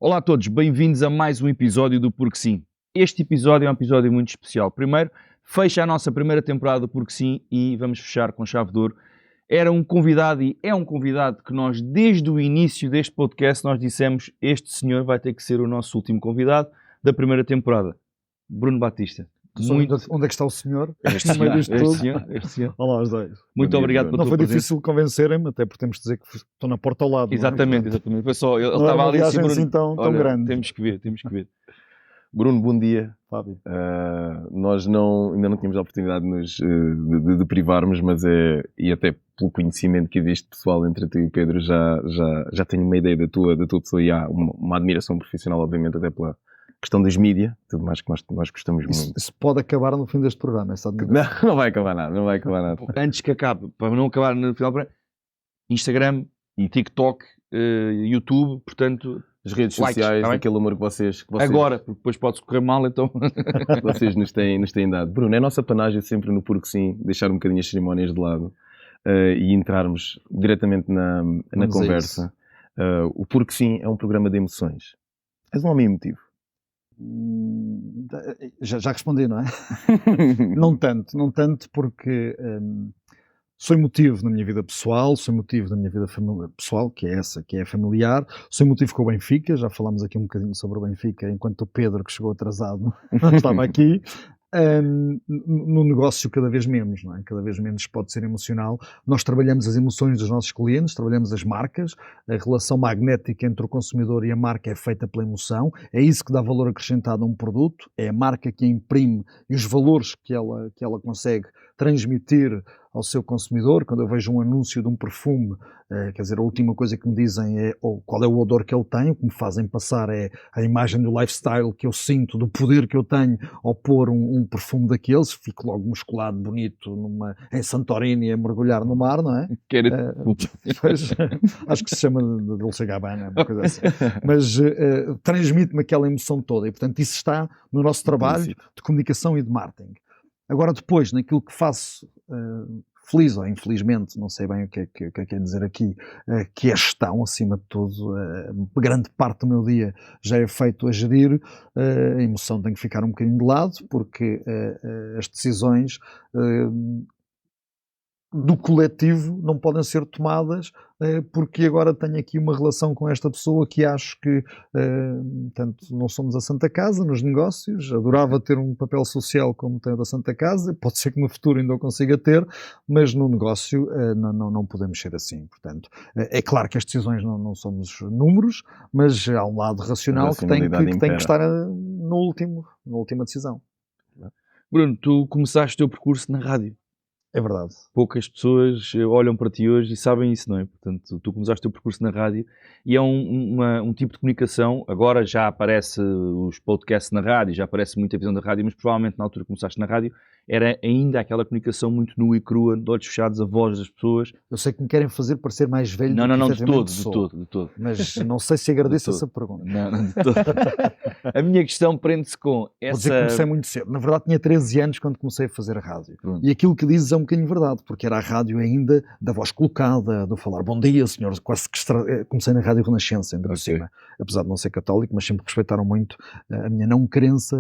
Olá a todos, bem-vindos a mais um episódio do Porque Sim. Este episódio é um episódio muito especial. Primeiro, fecha a nossa primeira temporada do Porque Sim e vamos fechar com chave de ouro. Era um convidado e é um convidado que nós, desde o início deste podcast, nós dissemos este senhor vai ter que ser o nosso último convidado da primeira temporada. Bruno Batista. Onde é que está o senhor? Este senhor. Olá aos dois. Muito obrigado pela tua presença. Não foi difícil convencerem-me, até porque temos de dizer que estou na porta ao lado. Exatamente, não é? exatamente. Foi só, ele Não estava ali assim, Bruno, tão olha, grande. Temos que ver. Bruno, bom dia. Fábio. Nós ainda não tínhamos a oportunidade de privarmos, mas e até pelo conhecimento que existe pessoal entre tu e o Pedro, já tenho uma ideia da tua pessoa e há uma admiração profissional, obviamente, até pela questão das mídias, tudo mais que nós gostamos muito. Isso pode acabar no fim deste programa, essa admiração. Não vai acabar nada. Antes que acabe, para não acabar no final, Instagram, TikTok, YouTube, portanto... As redes likes, sociais, tá aquele amor que vocês... Agora, porque depois pode-se correr mal, então... vocês nos têm dado. Bruno, é a nossa panagem sempre no Porque Sim, deixar um bocadinho as cerimónias de lado e entrarmos diretamente na conversa. O Porque Sim é um programa de emoções. És um homem emotivo. Já respondi, não é? Não tanto porque sou emotivo na minha vida pessoal, sou emotivo na minha vida pessoal, que é familiar, sou emotivo com o Benfica, já falámos aqui um bocadinho sobre o Benfica, enquanto o Pedro, que chegou atrasado, não estava aqui. No negócio cada vez menos, não é? Cada vez menos pode ser emocional. Nós trabalhamos as emoções dos nossos clientes, trabalhamos as marcas, a relação magnética entre o consumidor e a marca é feita pela emoção, é isso que dá valor acrescentado a um produto, é a marca que a imprime e os valores que ela consegue transmitir ao seu consumidor. Quando eu vejo um anúncio de um perfume, quer dizer, a última coisa que me dizem é qual é o odor que ele tem, o que me fazem passar é a imagem do lifestyle que eu sinto, do poder que eu tenho ao pôr um perfume daqueles, fico logo musculado, bonito, em Santorini a mergulhar no mar, não é? Acho que se chama de Dolce Gabbana, uma coisa assim. Mas transmite-me aquela emoção toda e, portanto, isso está no nosso trabalho de comunicação e de marketing. Agora depois, naquilo que faço, feliz ou infelizmente, não sei bem o que é dizer aqui, que é gestão, acima de tudo, grande parte do meu dia já é feito a gerir, a emoção tem que ficar um bocadinho de lado, porque as decisões do coletivo não podem ser tomadas porque agora tenho aqui uma relação com esta pessoa que acho que, portanto, não somos a Santa Casa nos negócios, adorava ter um papel social como tem o da Santa Casa, pode ser que no futuro ainda o consiga ter, mas no negócio não podemos ser assim, portanto, é claro que as decisões não somos números, mas há um lado racional que tem que estar na última decisão. Bruno, tu começaste o teu percurso na rádio. É verdade. Poucas pessoas olham para ti hoje e sabem isso, não é? Portanto, tu começaste o teu percurso na rádio e é um tipo de comunicação. Agora já aparece os podcasts na rádio, já aparece muita visão da rádio, mas provavelmente na altura que começaste na rádio era ainda aquela comunicação muito nua e crua, de olhos fechados, a voz das pessoas. Eu sei que me querem fazer parecer mais velho não, do que de todo. Mas não sei se agradeço essa pergunta. Não, de todo. A minha questão prende-se com essa... Vou dizer que comecei muito cedo. Na verdade tinha 13 anos quando comecei a fazer rádio. E aquilo que dizes é um bocadinho verdade, porque era a rádio ainda da voz colocada, do falar bom dia, senhor, quase que comecei na Rádio Renascença, ainda por cima. Apesar de não ser católico, mas sempre respeitaram muito a minha não crença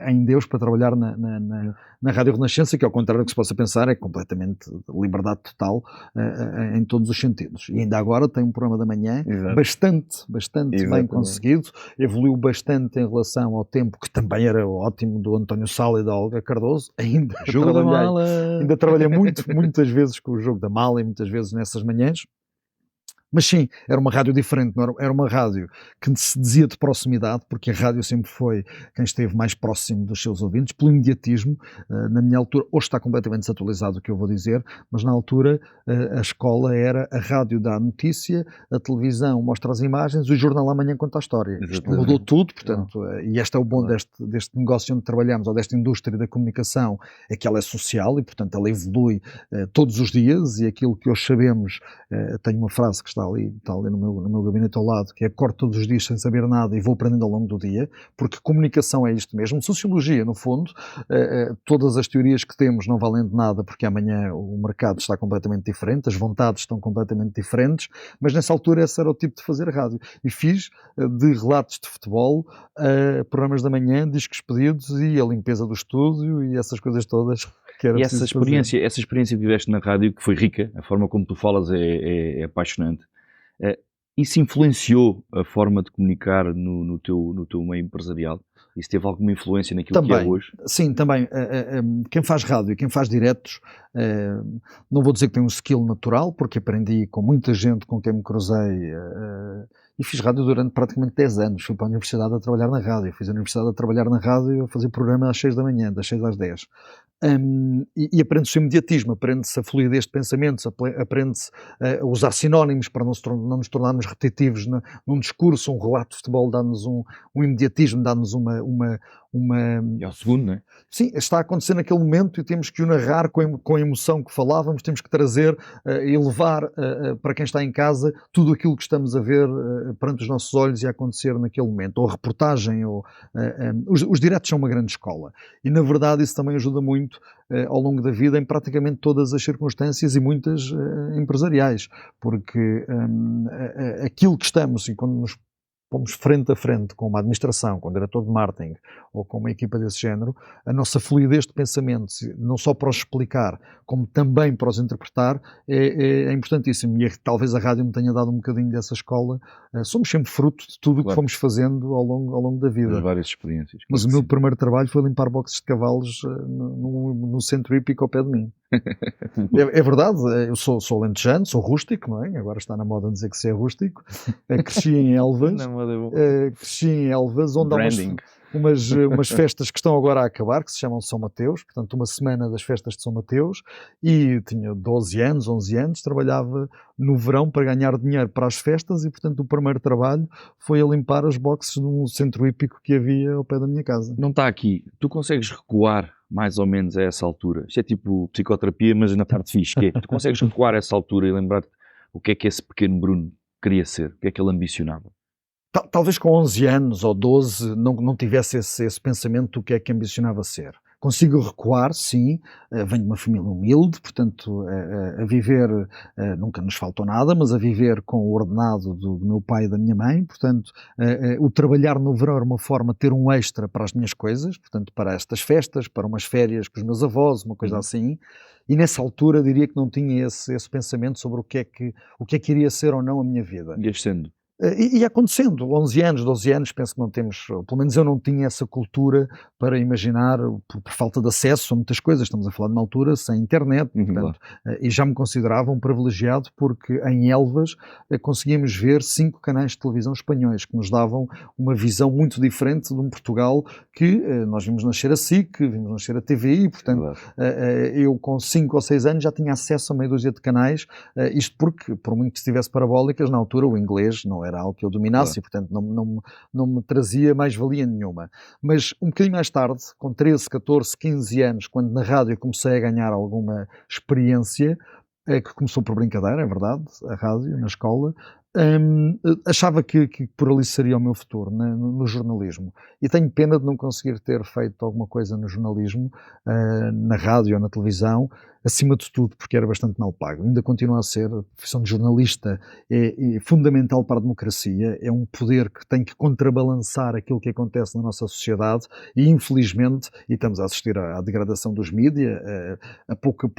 em Deus para trabalhar na Rádio Renascença, que ao contrário do que se possa pensar é completamente liberdade total em todos os sentidos. E ainda agora tem um programa da manhã bastante bem conseguido, evoluiu bastante em relação ao tempo que também era ótimo do António Sala e da Olga Cardoso. Ainda trabalhei muitas vezes com o Jogo da Mala e muitas vezes nessas manhãs. Mas sim, era uma rádio diferente, era uma rádio que se dizia de proximidade, porque a rádio sempre foi quem esteve mais próximo dos seus ouvintes, pelo imediatismo. Na minha altura, hoje está completamente desatualizado o que eu vou dizer, mas na altura a escola era a rádio dá a notícia, a televisão mostra as imagens, o jornal amanhã conta a história. Isto mudou tudo, portanto, e este é o bom deste negócio onde trabalhamos, ou desta indústria da comunicação, é que ela é social e, portanto, ela evolui todos os dias, e aquilo que hoje sabemos, tenho uma frase que está está ali no meu gabinete ao lado, que é acordo todos os dias sem saber nada e vou aprendendo ao longo do dia, porque comunicação é isto mesmo. Sociologia, no fundo, todas as teorias que temos não valem de nada, porque amanhã o mercado está completamente diferente, as vontades estão completamente diferentes, mas nessa altura esse era o tipo de fazer rádio. E fiz de relatos de futebol, programas da manhã, discos pedidos e a limpeza do estúdio e essas coisas todas. E essa experiência que tiveste na rádio, que foi rica, a forma como tu falas é apaixonante. Isso influenciou a forma de comunicar no teu meio empresarial? Isso teve alguma influência naquilo também, que é hoje? Sim, também. Quem faz rádio e quem faz diretos, não vou dizer que tem um skill natural, porque aprendi com muita gente com quem me cruzei e fiz rádio durante praticamente 10 anos. Fui para a universidade a trabalhar na rádio. Fiz a universidade a trabalhar na rádio, a fazer programa às 6 da manhã, das 6 às 10. E aprende-se o imediatismo, aprende-se a fluidez de pensamentos, aprende-se a usar sinónimos para não nos tornarmos repetitivos num discurso. Um relato de futebol dá-nos um imediatismo, dá-nos uma... É o segundo, não é? Sim, está a acontecer naquele momento e temos que o narrar com a emoção que falávamos, temos que trazer e levar para quem está em casa tudo aquilo que estamos a ver perante os nossos olhos e a acontecer naquele momento. Ou a reportagem, os diretos são uma grande escola. E, na verdade, isso também ajuda muito ao longo da vida em praticamente todas as circunstâncias e muitas empresariais. Porque aquilo que estamos, e quando nos pomos frente a frente com uma administração, com um diretor de marketing ou com uma equipa desse género, a nossa fluidez de pensamentos, não só para os explicar, como também para os interpretar, é importantíssimo. E talvez a rádio me tenha dado um bocadinho dessa escola. Somos sempre fruto de tudo o que fomos fazendo ao longo da vida. Das várias experiências. Mas o meu primeiro trabalho foi limpar boxes de cavalos no centro hípico ao pé de mim. É verdade, eu sou lentejano, sou rústico, não é? Agora está na moda dizer que se é rústico. Cresci em Elvas, onde Branding. há umas festas que estão agora a acabar, que se chamam São Mateus, portanto uma semana das festas de São Mateus, e tinha 12 anos, 11 anos, trabalhava no verão para ganhar dinheiro para as festas e, portanto, o primeiro trabalho foi a limpar as boxes de um centro hípico que havia ao pé da minha casa. Não está aqui. Tu consegues recuar mais ou menos a essa altura? Isto é tipo psicoterapia, mas na parte fixe. Que é, tu consegues recuar a essa altura e lembrar-te o que é que esse pequeno Bruno queria ser? O que é que ele ambicionava? Talvez com 11 anos ou 12 não tivesse esse pensamento do que é que ambicionava ser. Consigo recuar, sim, venho de uma família humilde, portanto, a viver, nunca nos faltou nada, mas a viver com o ordenado do meu pai e da minha mãe, portanto, o trabalhar no verão era uma forma de ter um extra para as minhas coisas, portanto, para estas festas, para umas férias com os meus avós, uma coisa assim, e nessa altura diria que não tinha esse pensamento sobre o que é que iria ser ou não a minha vida. E sendo? E acontecendo, 11 anos, 12 anos, penso que não temos, pelo menos eu não tinha essa cultura para imaginar, por falta de acesso a muitas coisas, estamos a falar de uma altura sem internet, portanto, e já me considerava um privilegiado porque em Elvas conseguíamos ver 5 canais de televisão espanhóis que nos davam uma visão muito diferente de um Portugal que nós vimos nascer a SIC, vimos nascer a TVI, portanto, eu com 5 ou 6 anos já tinha acesso a meia dúzia de canais, isto porque, por muito que estivesse parabólicas, na altura o inglês não era algo que eu dominasse e, portanto, não me trazia mais-valia nenhuma. Mas um bocadinho mais tarde, com 13, 14, 15 anos, quando na rádio comecei a ganhar alguma experiência, que começou por brincadeira, é verdade, a rádio, na escola, achava que por ali seria o meu futuro, no jornalismo. E tenho pena de não conseguir ter feito alguma coisa no jornalismo, na rádio ou na televisão, acima de tudo, porque era bastante mal pago. Ainda continua a ser. A profissão de jornalista é fundamental para a democracia, é um poder que tem que contrabalançar aquilo que acontece na nossa sociedade e, infelizmente, e estamos a assistir à degradação dos mídias, a pouco,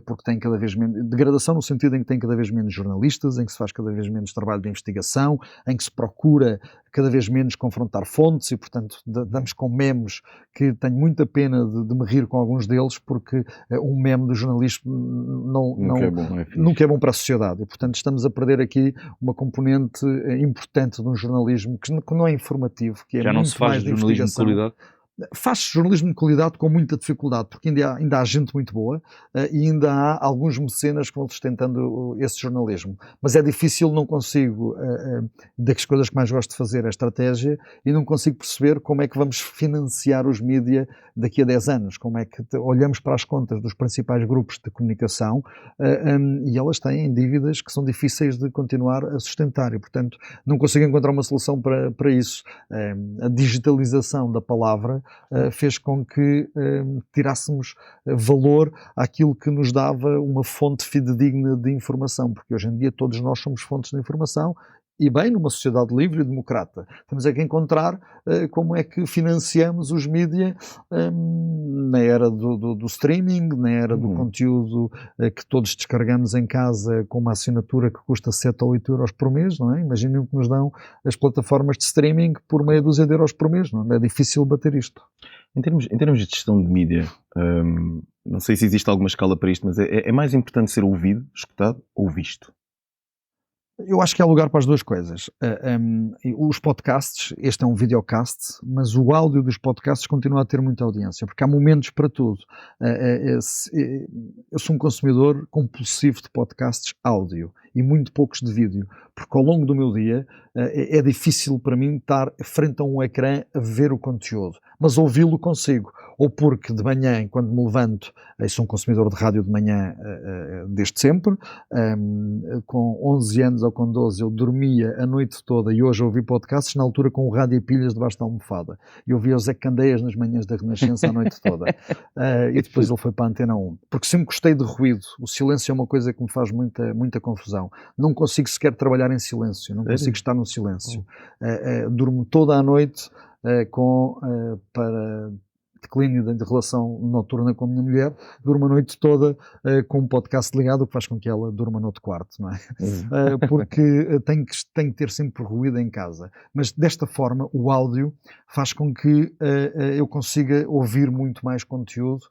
porque tem cada vez menos, degradação no sentido em que tem cada vez menos jornalistas, em que se faz cada vez menos trabalho de investigação, em que se procura cada vez menos confrontar fontes e, portanto, damos com memes que tenho muita pena de me rir com alguns deles, porque um meme do jornalismo nunca é bom para a sociedade e, portanto, estamos a perder aqui uma componente importante de um jornalismo que não é informativo, que é já muito não se faz mais de jornalismo de qualidade. Faz jornalismo de qualidade com muita dificuldade, porque ainda há gente muito boa e ainda há alguns mecenas que vão sustentando esse jornalismo. Mas é difícil, não consigo, das coisas que mais gosto de fazer é a estratégia, e não consigo perceber como é que vamos financiar os mídia daqui a 10 anos, como é que olhamos para as contas dos principais grupos de comunicação e elas têm dívidas que são difíceis de continuar a sustentar e, portanto, não consigo encontrar uma solução para isso. A digitalização da palavra fez com que tirássemos valor àquilo que nos dava uma fonte fidedigna de informação, porque hoje em dia todos nós somos fontes de informação e bem numa sociedade livre e democrata. Temos é que encontrar como é que financiamos os mídia na era do streaming, na era do conteúdo que todos descargamos em casa com uma assinatura que custa 7 ou 8 euros por mês, não é? Imaginem o que nos dão as plataformas de streaming por meia dúzia de euros por mês, não é? É difícil bater isto. Em termos de gestão de mídia, não sei se existe alguma escala para isto, mas é mais importante ser ouvido, escutado ou visto? Eu acho que há lugar para as duas coisas. Os podcasts, este é um videocast, mas o áudio dos podcasts continua a ter muita audiência, porque há momentos para tudo. Eu sou um consumidor compulsivo de podcasts áudio e muito poucos de vídeo, porque ao longo do meu dia é difícil para mim estar frente a um ecrã a ver o conteúdo, mas ouvi-lo consigo. Ou porque de manhã, quando me levanto, sou um consumidor de rádio de manhã desde sempre, com 11 anos ou com 12 eu dormia a noite toda e hoje ouvi podcasts na altura com o rádio e pilhas debaixo da almofada. E ouvia o Zé Candeias nas manhãs da Renascença a noite toda. E depois ele foi para a Antena 1. Porque sempre gostei de ruído. O silêncio é uma coisa que me faz muita confusão. Não consigo sequer trabalhar em silêncio. Não consigo estar no silêncio. Durmo toda a noite para declínio de relação noturna com a minha mulher, durmo a noite toda com um podcast ligado, o que faz com que ela durma no outro quarto, não é? Porque tem que ter sempre ruído em casa. Mas desta forma, o áudio faz com que eu consiga ouvir muito mais conteúdo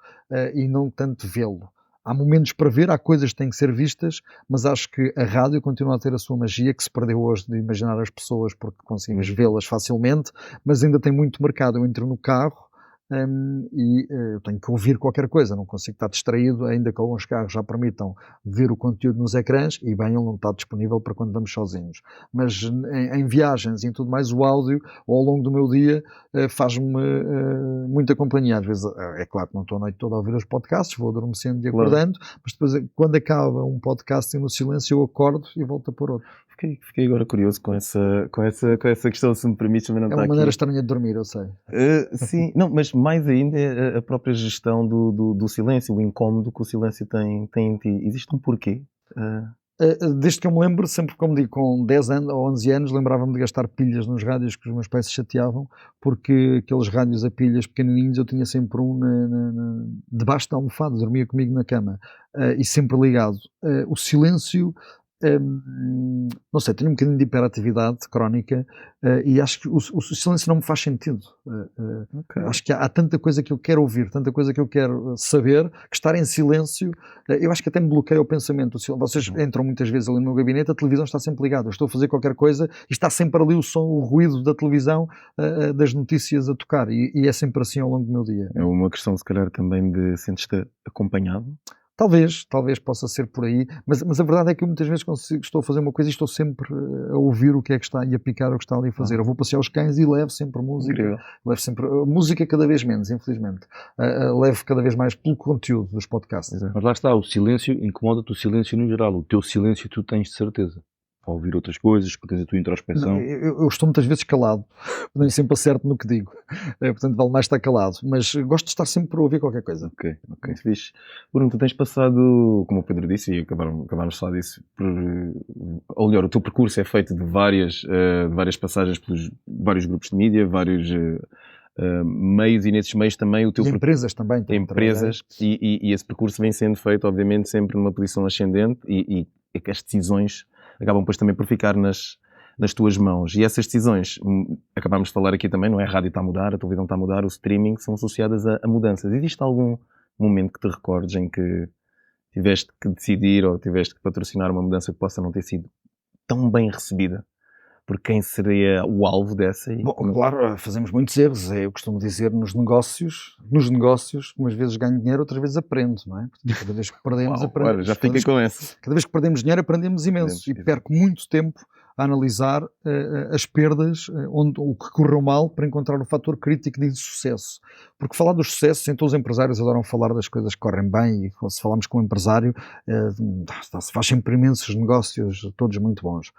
e não tanto vê-lo. Há momentos para ver, há coisas que têm que ser vistas, mas acho que a rádio continua a ter a sua magia, que se perdeu hoje de imaginar as pessoas porque conseguimos vê-las facilmente, mas ainda tem muito mercado. Eu entro no carro eu tenho que ouvir qualquer coisa, não consigo estar distraído, ainda que alguns carros já permitam ver o conteúdo nos ecrãs, e bem, ele não está disponível para quando vamos sozinhos. Mas em viagens e em tudo mais, o áudio, ao longo do meu dia, faz-me muita companhia. Às vezes, é claro que não estou a noite toda a ouvir os podcasts, vou adormecendo e acordando, mas depois, quando acaba um podcast e no silêncio, eu acordo e volto a pôr outro. Fiquei agora curioso com essa questão, se me permites, também não está aqui. É uma maneira estranha de dormir, eu sei. Sim, não, mas mais ainda a própria gestão do silêncio, o incómodo que o silêncio tem em ti. Existe um porquê? Desde que eu me lembro, sempre, como digo, com 10 anos ou 11 anos, lembrava-me de gastar pilhas nos rádios que os meus pais se chateavam, porque aqueles rádios a pilhas pequenininhos eu tinha sempre um debaixo da almofada, dormia comigo na cama e sempre ligado. O silêncio... não sei, tenho um bocadinho de hiperatividade crónica e acho que o silêncio não me faz sentido. Acho que há tanta coisa que eu quero ouvir, tanta coisa que eu quero saber, que estar em silêncio, eu acho que até me bloqueia o pensamento. Vocês entram muitas vezes ali no meu gabinete, a televisão está sempre ligada, eu estou a fazer qualquer coisa e está sempre ali o som, o ruído da televisão, das notícias a tocar, e é sempre assim ao longo do meu dia. É uma questão, se calhar, também de sentes-te acompanhado? Talvez possa ser por aí, mas a verdade é que eu muitas vezes estou a fazer uma coisa e estou sempre a ouvir o que é que está e a picar o que está ali a fazer. Eu vou passear os cães e levo sempre música. Incrível. Levo sempre música cada vez menos, infelizmente. Levo cada vez mais pelo conteúdo dos podcasts. Mas lá está, o silêncio incomoda-te, o silêncio no geral. O teu silêncio tu tens de certeza. Para ouvir outras coisas, para teres a tua introspeção. Não, eu estou muitas vezes calado, nem sempre acerto no que digo, portanto vale mais estar calado, mas gosto de estar sempre a ouvir qualquer coisa. Ok, fixe. Bruno, tu tens passado, como o Pedro disse, e acabámos de falar disso, ou melhor, o teu percurso é feito de várias passagens pelos vários grupos de mídia, vários meios, e nesses meios também o teu empresas também. Empresas, e esse percurso vem sendo feito, obviamente, sempre numa posição ascendente, e as decisões acabam depois também por ficar nas tuas mãos. E essas decisões, acabámos de falar aqui também, não é? A rádio está a mudar, a televisão está a mudar, o streaming, são associadas a mudanças. Existe algum momento que te recordes em que tiveste que decidir ou tiveste que patrocinar uma mudança que possa não ter sido tão bem recebida por quem seria o alvo dessa? Bom, claro, fazemos muitos erros. Eu costumo dizer nos negócios, umas vezes ganho dinheiro, outras vezes aprendo, não é? Porque cada vez que perdemos, aprendemos. Olha, já fiquei com essa. Cada vez que perdemos dinheiro, aprendemos imenso. E perco muito tempo a analisar as perdas, o que correu mal, para encontrar o fator crítico de sucesso. Porque falar dos sucessos, então os empresários adoram falar das coisas que correm bem, e se falamos com um empresário, se faz sempre imensos negócios, todos muito bons.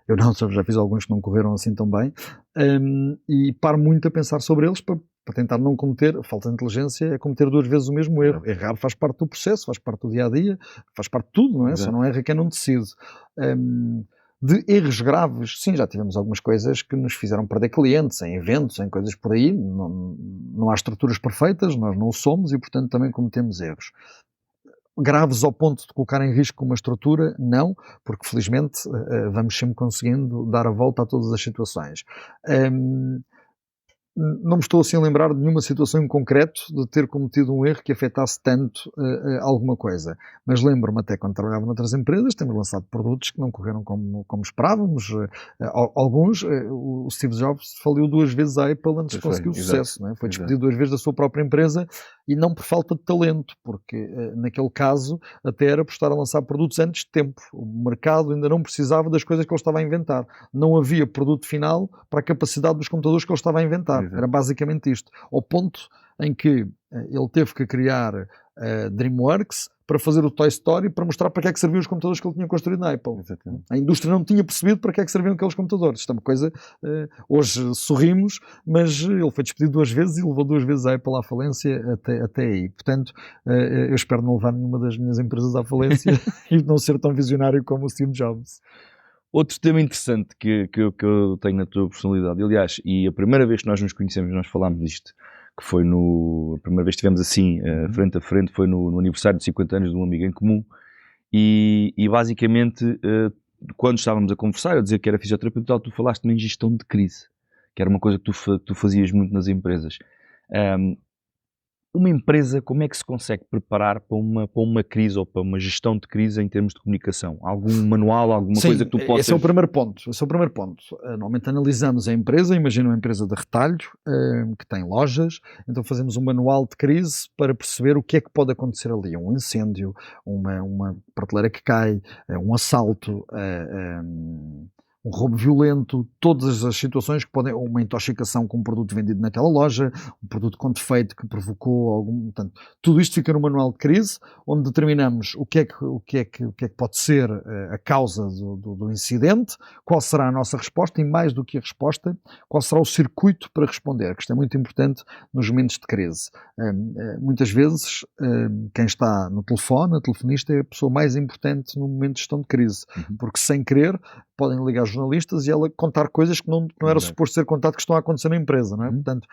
Eu não, já fiz alguns que não correram assim tão bem, e paro muito a pensar sobre eles para tentar não cometer, falta de inteligência é cometer 2 vezes o mesmo erro. Errar faz parte do processo, faz parte do dia-a-dia, faz parte de tudo, não é? Só não erra quem não decide. De erros graves, sim, já tivemos algumas coisas que nos fizeram perder clientes, em eventos, em coisas por aí. Não há estruturas perfeitas, nós não o somos e, portanto, também cometemos erros. Graves ao ponto de colocar em risco uma estrutura, não, porque felizmente vamos sempre conseguindo dar a volta a todas as situações. Não me estou assim a lembrar de nenhuma situação em concreto de ter cometido um erro que afetasse tanto alguma coisa. Mas lembro-me até quando trabalhava noutras empresas, temos lançado produtos que não correram como esperávamos. Alguns, o Steve Jobs faliu 2 vezes a Apple antes de conseguir o sucesso. Não é? Foi despedido 2 vezes da sua própria empresa e não por falta de talento, porque naquele caso até era por estar a lançar produtos antes de tempo. O mercado ainda não precisava das coisas que ele estava a inventar. Não havia produto final para a capacidade dos computadores que ele estava a inventar. Era basicamente isto. Ao ponto em que ele teve que criar DreamWorks para fazer o Toy Story, para mostrar para que é que serviam os computadores que ele tinha construído na Apple. Exatamente. A indústria não tinha percebido para que é que serviam aqueles computadores. Isto é uma coisa... hoje sorrimos, mas ele foi despedido 2 vezes e levou 2 vezes a Apple à falência até aí. Portanto, eu espero não levar nenhuma das minhas empresas à falência e não ser tão visionário como o Steve Jobs. Outro tema interessante que eu tenho na tua personalidade, aliás, e a primeira vez que nós nos conhecemos, nós falámos disto, que foi a primeira vez que estivemos assim, frente a frente, foi no aniversário de 50 anos de um amigo em comum, e basicamente, quando estávamos a conversar, a dizer que era fisioterapeuta, tu falaste-me em gestão de crise, que era uma coisa que tu fazias muito nas empresas. Uma empresa, como é que se consegue preparar para uma crise ou para uma gestão de crise em termos de comunicação? Algum manual, alguma coisa que tu possas... Esse é o primeiro ponto. Normalmente analisamos a empresa, imagina uma empresa de retalho, que tem lojas, então fazemos um manual de crise para perceber o que é que pode acontecer ali. Um incêndio, uma prateleira que cai, um assalto... um roubo violento, todas as situações que podem, uma intoxicação com um produto vendido naquela loja, um produto com defeito que provocou algum... Portanto, tudo isto fica no manual de crise, onde determinamos o que é que pode ser a causa do incidente, qual será a nossa resposta e, mais do que a resposta, qual será o circuito para responder, que isto é muito importante nos momentos de crise. Muitas vezes, quem está no telefone, a telefonista, é a pessoa mais importante no momento de gestão de crise, porque sem querer podem ligar jornalistas e ela contar coisas que não era suposto ser contado, que estão a acontecer na empresa, não é? Portanto,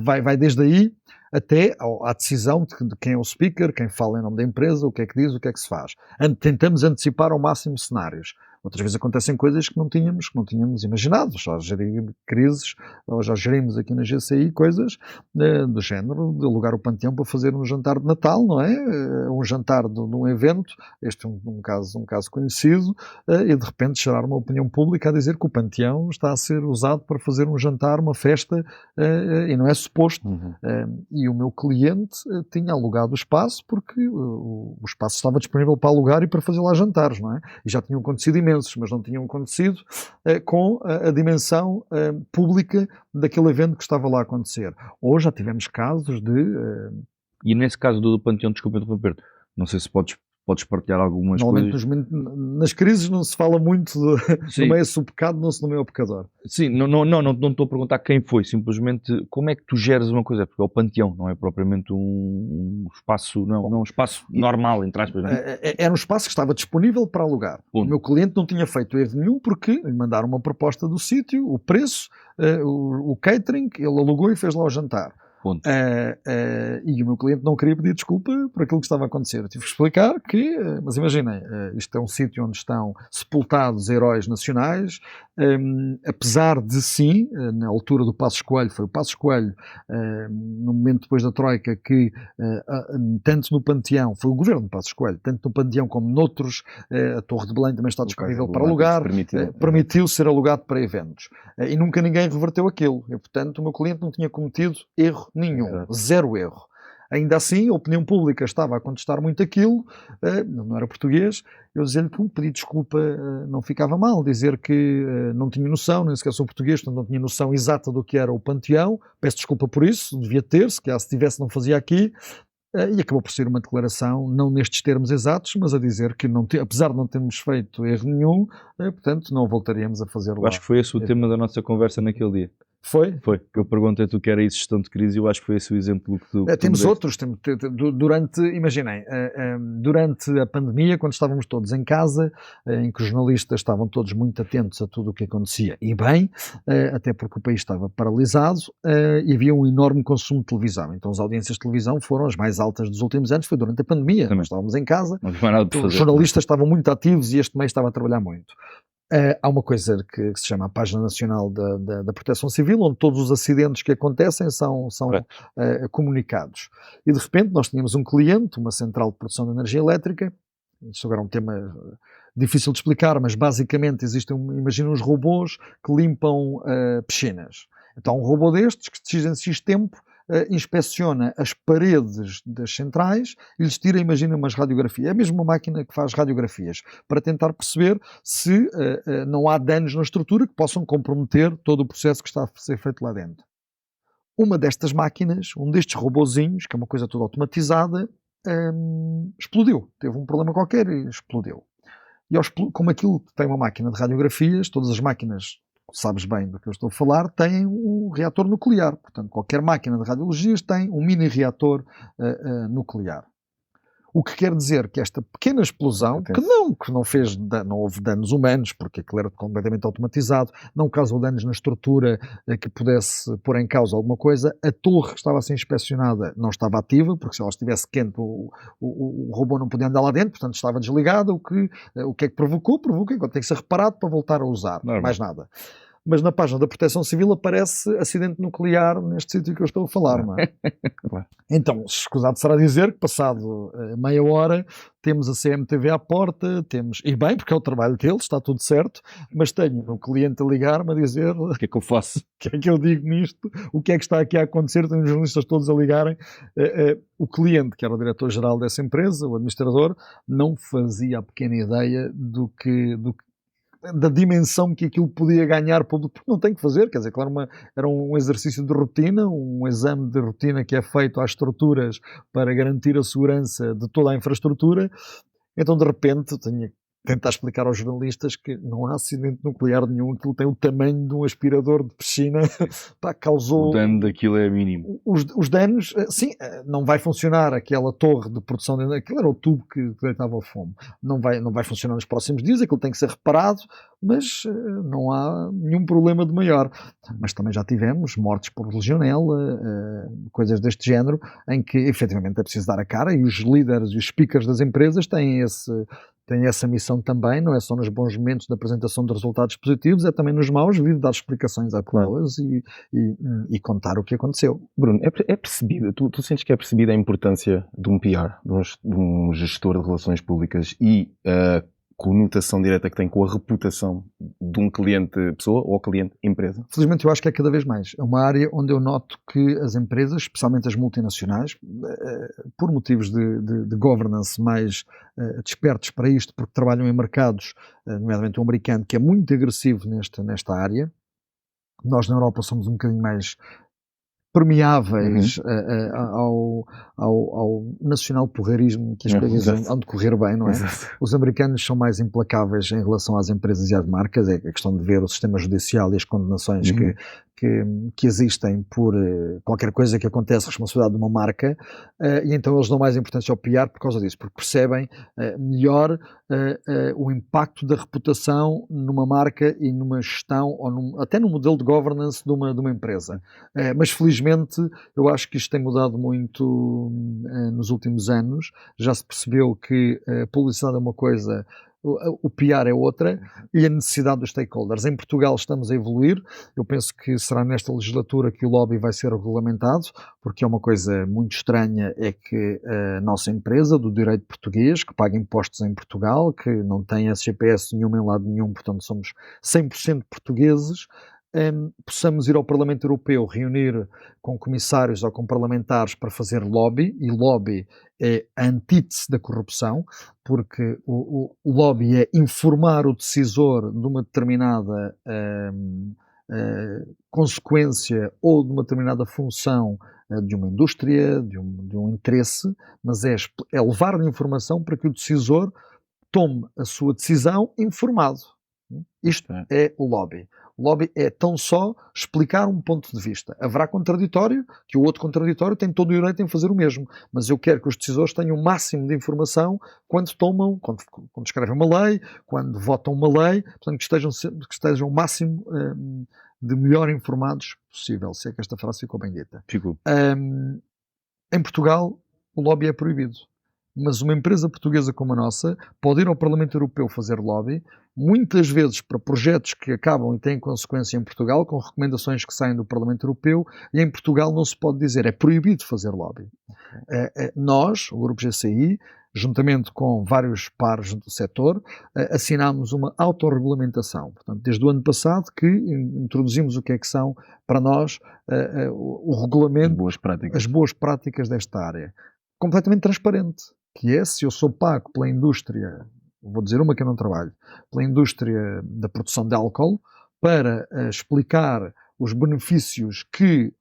vai desde aí até à decisão de quem é o speaker, quem fala em nome da empresa, o que é que diz, o que é que se faz. Tentamos antecipar ao máximo cenários. Outras vezes acontecem coisas que não tínhamos imaginado. Já gerimos crises, ou já gerimos aqui na GCI coisas do género de alugar o Panteão para fazer um jantar de Natal, não é? Um jantar de um evento, este é um caso conhecido, e de repente gerar uma opinião pública a dizer que o Panteão está a ser usado para fazer um jantar, uma festa, e não é suposto. E o meu cliente tinha alugado o espaço porque o espaço estava disponível para alugar e para fazer lá jantares, não é? E já tinham acontecido imensos, mas não tinham acontecido com a dimensão pública daquele evento que estava lá a acontecer. Ou já tivemos casos de... E nesse caso do Panteão, desculpa interromper, não sei se podes partilhar algumas coisas. Nas crises não se fala muito nomeia-se o pecado, não se nomeia o pecador. Sim, não estou a perguntar quem foi, simplesmente como é que tu geres uma coisa, porque é o Panteão, não é propriamente um espaço, não um espaço normal, entre aspas. Não é? Era um espaço que estava disponível para alugar. O meu cliente não tinha feito erro nenhum porque lhe mandaram uma proposta do sítio, o preço, o catering, ele alugou e fez lá o jantar. Ponto. E o meu cliente não queria pedir desculpa por aquilo que estava a acontecer. Eu tive que explicar que, mas imaginem, isto é um sítio onde estão sepultados heróis nacionais, apesar de sim, na altura do Passos Coelho, foi o Passos Coelho, no momento depois da Troika, que tanto no Panteão, foi o governo de Passos Coelho, tanto no Panteão como noutros, a Torre de Belém também está disponível para alugar, permitiu ser alugado para eventos. E nunca ninguém reverteu aquilo. E, portanto, o meu cliente não tinha cometido erro nenhum. Exato. Zero erro. Ainda assim, a opinião pública estava a contestar muito aquilo, não era português, eu dizia-lhe que pedir desculpa não ficava mal, dizer que não tinha noção, nem sequer sou português, portanto não tinha noção exata do que era o Panteão, peço desculpa por isso, devia ter, se tivesse não fazia aqui, e acabou por ser uma declaração, não nestes termos exatos, mas a dizer que, apesar de não termos feito erro nenhum, portanto não voltaríamos a fazer lá. Acho que foi esse o tema da nossa conversa naquele dia. Foi? Foi. Eu perguntei-te o que era isso, gestão de crise, e eu acho que foi esse o exemplo que tu... Temos outros. Imaginem, durante a pandemia, quando estávamos todos em casa, em que os jornalistas estavam todos muito atentos a tudo o que acontecia, e bem, até porque o país estava paralisado, e havia um enorme consumo de televisão. Então as audiências de televisão foram as mais altas dos últimos anos, foi durante a pandemia. Nós estávamos em casa, os jornalistas estavam muito ativos e este mês estava a trabalhar muito. Há uma coisa que se chama a Página Nacional da Proteção Civil, onde todos os acidentes que acontecem são comunicados. E de repente nós tínhamos um cliente, uma central de produção de energia elétrica, isso agora é um tema difícil de explicar, mas basicamente imagina uns robôs que limpam piscinas. Então há um robô destes que de X tempo inspeciona as paredes das centrais e lhes tira, imagina, umas radiografias. É mesmo uma máquina que faz radiografias para tentar perceber se não há danos na estrutura que possam comprometer todo o processo que está a ser feito lá dentro. Uma destas máquinas, um destes robozinhos, que é uma coisa toda automatizada, explodiu. Teve um problema qualquer e explodiu. E como aquilo tem uma máquina de radiografias, todas as máquinas, sabes bem do que eu estou a falar, têm um reator nuclear. Portanto, qualquer máquina de radiologias tem um mini reator nuclear. O que quer dizer que esta pequena explosão, que não houve danos humanos, porque aquilo era completamente automatizado, não causou danos na estrutura que pudesse pôr em causa alguma coisa, a torre que estava a ser inspecionada não estava ativa, porque se ela estivesse quente o robô não podia andar lá dentro, portanto estava desligada. O que é que provocou? Enquanto tem que ser reparado para voltar a usar, mais nada. Mas na página da Proteção Civil aparece acidente nuclear neste sítio que eu estou a falar, não é? Então, escusado será dizer que passado meia hora temos a CMTV à porta, e bem, porque é o trabalho deles, está tudo certo, mas tenho um cliente a ligar-me a dizer o que é que eu faço? O que é que eu digo nisto? O que é que está aqui a acontecer? Tenho os jornalistas todos a ligarem. O cliente, que era o diretor-geral dessa empresa, o administrador, não fazia a pequena ideia da dimensão que aquilo podia ganhar público, porque não tem que fazer, quer dizer, claro, era um exercício de rotina, um exame de rotina que é feito às estruturas para garantir a segurança de toda a infraestrutura. Então de repente tenho que tentar explicar aos jornalistas que não há acidente nuclear nenhum, aquilo tem o tamanho de um aspirador de piscina. Causou... O dano daquilo é mínimo. Os danos, sim, não vai funcionar aquela torre de produção de energia, aquilo era o tubo que deitava o fumo, não vai funcionar nos próximos dias, aquilo tem que ser reparado, mas não há nenhum problema de maior. Mas também já tivemos mortes por legionela, coisas deste género, em que efetivamente é preciso dar a cara, e os líderes e os speakers das empresas têm essa missão também, não é só nos bons momentos da apresentação de resultados positivos, é também nos maus, vir dar explicações a pessoas e contar o que aconteceu. Bruno, é percebido, tu sentes que é percebida a importância de um PR, de um gestor de relações públicas e a conotação direta que tem com a reputação de um cliente pessoa ou cliente empresa? Felizmente eu acho que é cada vez mais. É uma área onde eu noto que as empresas, especialmente as multinacionais, por motivos de governance mais despertos para isto, porque trabalham em mercados, nomeadamente o americano, que é muito agressivo nesta área. Nós na Europa somos um bocadinho mais permeáveis ao nacional porreirismo, que as coisas hão de correr bem, não é? Exato. Os americanos são mais implacáveis em relação às empresas e às marcas, é a questão de ver o sistema judicial e as condenações que existem por qualquer coisa que acontece, responsabilidade de uma marca, e então eles dão mais importância ao PR por causa disso, porque percebem melhor o impacto da reputação numa marca e numa gestão, ou até no modelo de governance de uma empresa. Mas felizmente eu acho que isto tem mudado muito nos últimos anos. Já se percebeu que a publicidade é uma coisa, o PR é outra, e a necessidade dos stakeholders. Em Portugal estamos a evoluir. Eu penso que será nesta legislatura que o lobby vai ser regulamentado, porque é uma coisa muito estranha, é que a nossa empresa do direito português, que paga impostos em Portugal, que não tem SGPS nenhum em lado nenhum, portanto somos 100% portugueses, possamos ir ao Parlamento Europeu reunir com comissários ou com parlamentares para fazer lobby, e lobby é a antítese da corrupção, porque o lobby é informar o decisor de uma determinada consequência ou de uma determinada função de uma indústria, de um interesse, mas é levar-lhe informação para que o decisor tome a sua decisão informado. Isto é o lobby. O lobby é tão só explicar um ponto de vista. Haverá contraditório, que o outro contraditório tem todo o direito em fazer o mesmo, mas eu quero que os decisores tenham o máximo de informação quando escrevem uma lei, quando votam uma lei, portanto que estejam o máximo de melhor informados possível, se é que esta frase ficou bem dita. Ficou. Em Portugal, o lobby é proibido. Mas uma empresa portuguesa como a nossa pode ir ao Parlamento Europeu fazer lobby, muitas vezes para projetos que acabam e têm consequência em Portugal, com recomendações que saem do Parlamento Europeu, e em Portugal não se pode dizer, é proibido fazer lobby. Nós, o Grupo GCI, juntamente com vários pares do setor, assinámos uma autorregulamentação. Portanto, desde o ano passado que introduzimos o que é que são, para nós, o regulamento, as boas práticas desta área. Completamente transparente, que é, se eu sou pago pela indústria, vou dizer uma que eu não trabalho, pela indústria da produção de álcool, para explicar os benefícios que,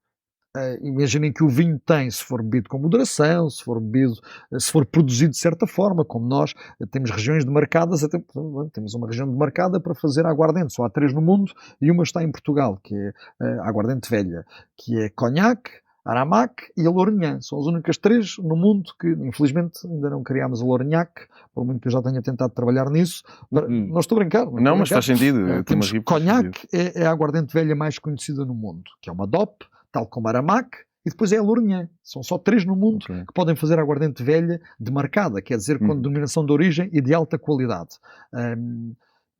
imaginem que o vinho tem, se for bebido com moderação, se for produzido de certa forma, como nós temos regiões demarcadas, temos uma região demarcada para fazer aguardente, só há 3 no mundo, e uma está em Portugal, que é a aguardente velha, que é Cognac, Aramac e a Lourinhã. São as únicas 3 no mundo que, infelizmente, ainda não criámos a Lourinhac, por muito que eu já tenha tentado trabalhar nisso. Não estou a brincar. Não, mas faz sentido. Cognac é a aguardente velha mais conhecida no mundo, que é uma DOP, tal como Aramac, e depois é a Lourinhã. São só 3 no mundo que podem fazer aguardente velha demarcada, quer dizer, com denominação de origem e de alta qualidade.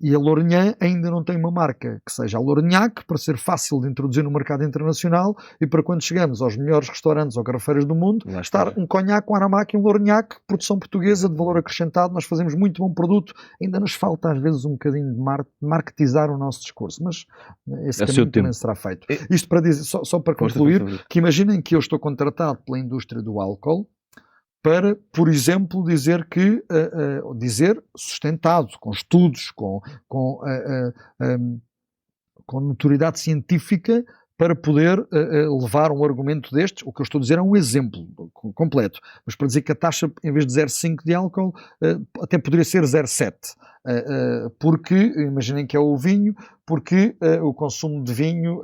E a Lourinhã ainda não tem uma marca que seja a Lourinhac, para ser fácil de introduzir no mercado internacional e para quando chegamos aos melhores restaurantes ou garrafeiras do mundo, estar um Cognac, um Aramac e um Lourinhac, produção portuguesa de valor acrescentado. Nós fazemos muito bom produto, ainda nos falta às vezes um bocadinho de marketizar o nosso discurso, mas esse caminho também será feito. Isto para dizer, só para concluir, que imaginem que eu estou contratado pela indústria do álcool para, por exemplo, dizer sustentado, com estudos, com notoriedade científica, para poder levar um argumento destes. O que eu estou a dizer é um exemplo completo, mas para dizer que a taxa, em vez de 0,5 de álcool, até poderia ser 0,7. Porque, imaginem que é o vinho, porque o consumo de vinho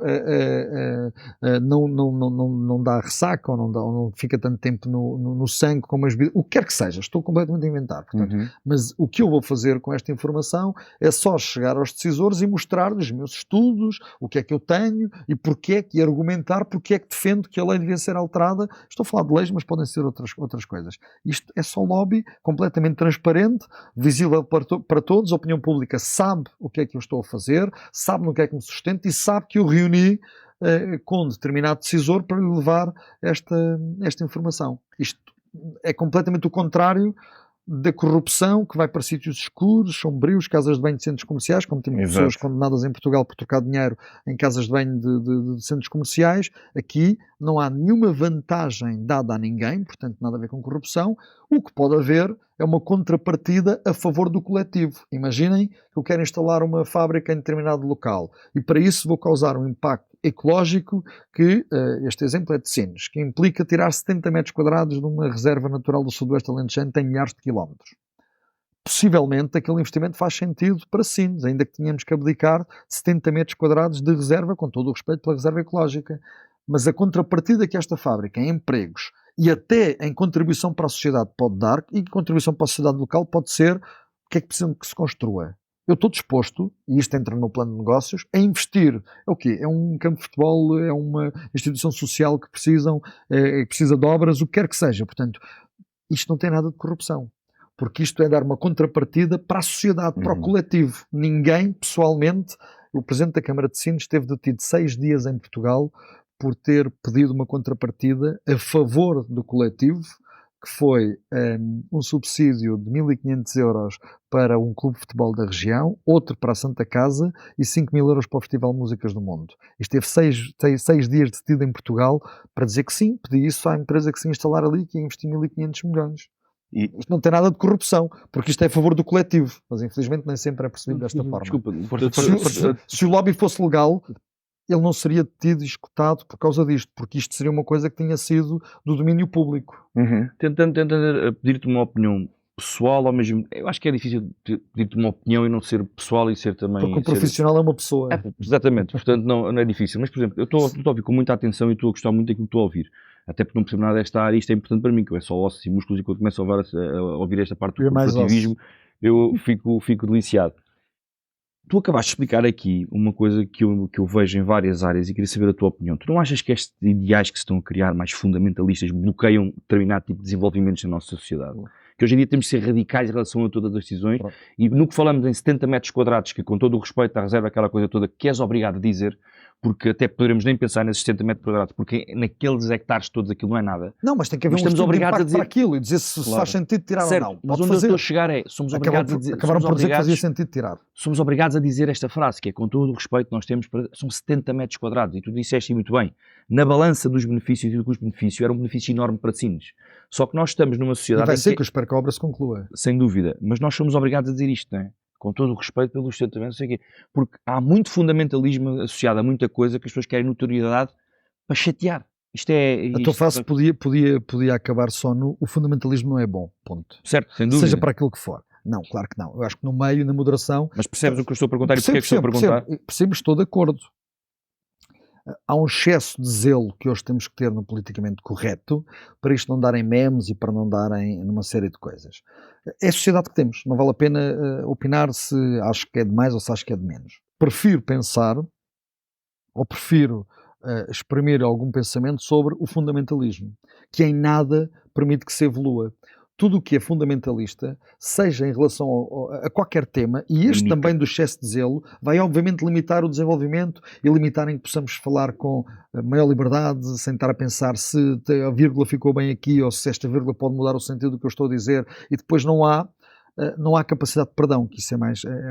não dá ressaca, ou não fica tanto tempo no sangue como as bebidas, o que quer que seja. Estou completamente a inventar, portanto. Mas o que eu vou fazer com esta informação é só chegar aos decisores e mostrar-lhes os meus estudos, o que é que eu tenho e porque é que argumentar, porque é que defendo que a lei devia ser alterada. Estou a falar de leis, mas podem ser outras coisas. Isto é só lobby, completamente transparente, visível para todos. A opinião pública sabe o que é que eu estou a fazer, sabe no que é que me sustenta e sabe que eu reuni com um determinado decisor para lhe levar esta informação. Isto é completamente o contrário da corrupção, que vai para sítios escuros, sombrios, casas de banho de centros comerciais, como temos pessoas condenadas em Portugal por trocar dinheiro em casas de banho de centros comerciais. Aqui não há nenhuma vantagem dada a ninguém, portanto nada a ver com corrupção. O que pode haver é uma contrapartida a favor do coletivo. Imaginem que eu quero instalar uma fábrica em determinado local e para isso vou causar um impacto ecológico que, este exemplo é de Sines, que implica tirar 70 metros quadrados de uma reserva natural do sudoeste alentejano, tem milhares de quilómetros. possivelmente aquele investimento faz sentido para Sines, ainda que tínhamos que abdicar 70 metros quadrados de reserva, com todo o respeito pela reserva ecológica. Mas a contrapartida que esta fábrica em empregos e até em contribuição para a sociedade pode dar, e contribuição para a sociedade local pode ser, o que é que precisam que se construa? Eu estou disposto, e isto entra no plano de negócios, a investir. É o quê? É um campo de futebol, é uma instituição social que precisa de obras, o que quer que seja. Portanto, isto não tem nada de corrupção. Porque isto é dar uma contrapartida para a sociedade, para o coletivo. Ninguém, pessoalmente, o Presidente da Câmara de Sines esteve detido 6 dias em Portugal por ter pedido uma contrapartida a favor do coletivo, que foi um subsídio de 1.500 euros para um clube de futebol da região, outro para a Santa Casa e 5.000 euros para o Festival de Músicas do Mundo. E esteve 6 dias detido em Portugal para dizer que sim, pedi isso à empresa que se instalar ali, que ia investir 1.500 milhões. E isto não tem nada de corrupção, porque isto é a favor do coletivo, mas infelizmente nem sempre é percebido desta forma. Desculpa, se o lobby fosse legal, ele não seria detido e escutado por causa disto, porque isto seria uma coisa que tinha sido do domínio público. Tentando pedir-te uma opinião pessoal, ou mesmo, eu acho que é difícil pedir-te uma opinião e não ser pessoal e ser também... Porque o profissional é uma pessoa. Exatamente, portanto não é difícil. Mas, por exemplo, eu estou a ouvir com muita atenção e estou a gostar muito daquilo que estou a ouvir. Até porque não percebo nada desta área, isto é importante para mim, que eu é só ossos e músculos, e quando começo a ouvir esta parte do corporativismo, eu fico deliciado. Tu acabaste de explicar aqui uma coisa que eu vejo em várias áreas e queria saber a tua opinião. Tu não achas que estes ideais que se estão a criar, mais fundamentalistas, bloqueiam determinado tipo de desenvolvimentos na nossa sociedade? Que hoje em dia temos de ser radicais em relação a todas as decisões, e no que falamos em 70 metros quadrados, que com todo o respeito à reserva, aquela coisa toda que és obrigado a dizer, porque até poderemos nem pensar nesses 70 metros quadrados, porque naqueles hectares todos aquilo não é nada. Não, mas tem que haver um estudo de impacto para aquilo e dizer se faz sentido tirar ou não. Mas onde eu estou a chegar é, somos obrigados a dizer... Acabaram por dizer que fazia sentido tirar. Somos obrigados a dizer esta frase, que é com todo o respeito que nós temos, são 70 metros quadrados, e tu disseste muito bem, na balança dos benefícios e do custo-benefício era um benefício enorme para Sines. Só que nós estamos numa sociedade... E vai ser que eu espero que a obra se conclua. Sem dúvida, mas nós somos obrigados a dizer isto, não é? Com todo o respeito pelos sustentamentos, não sei o quê. Porque há muito fundamentalismo associado a muita coisa que as pessoas querem notoriedade para chatear. A tua frase podia acabar só no o fundamentalismo não é bom, ponto. Certo, sem dúvida. Seja para aquilo que for. Não, claro que não. Eu acho que no meio, na moderação... Mas percebes o que eu estou a perguntar e porque é que estou a perguntar? Percebo, estou de acordo. Há um excesso de zelo que hoje temos que ter no politicamente correto para isto não dar em memes e para não dar em numa série de coisas. É a sociedade que temos. Não vale a pena opinar se acho que é de mais ou se acho que é de menos. Prefiro pensar ou prefiro exprimir algum pensamento sobre o fundamentalismo, que em nada permite que se evolua. Tudo o que é fundamentalista, seja em relação a qualquer tema, e este também do excesso de zelo, vai obviamente limitar o desenvolvimento e limitar em que possamos falar com maior liberdade, sem estar a pensar se a vírgula ficou bem aqui ou se esta vírgula pode mudar o sentido do que eu estou a dizer, e depois não há capacidade de perdão, que isso é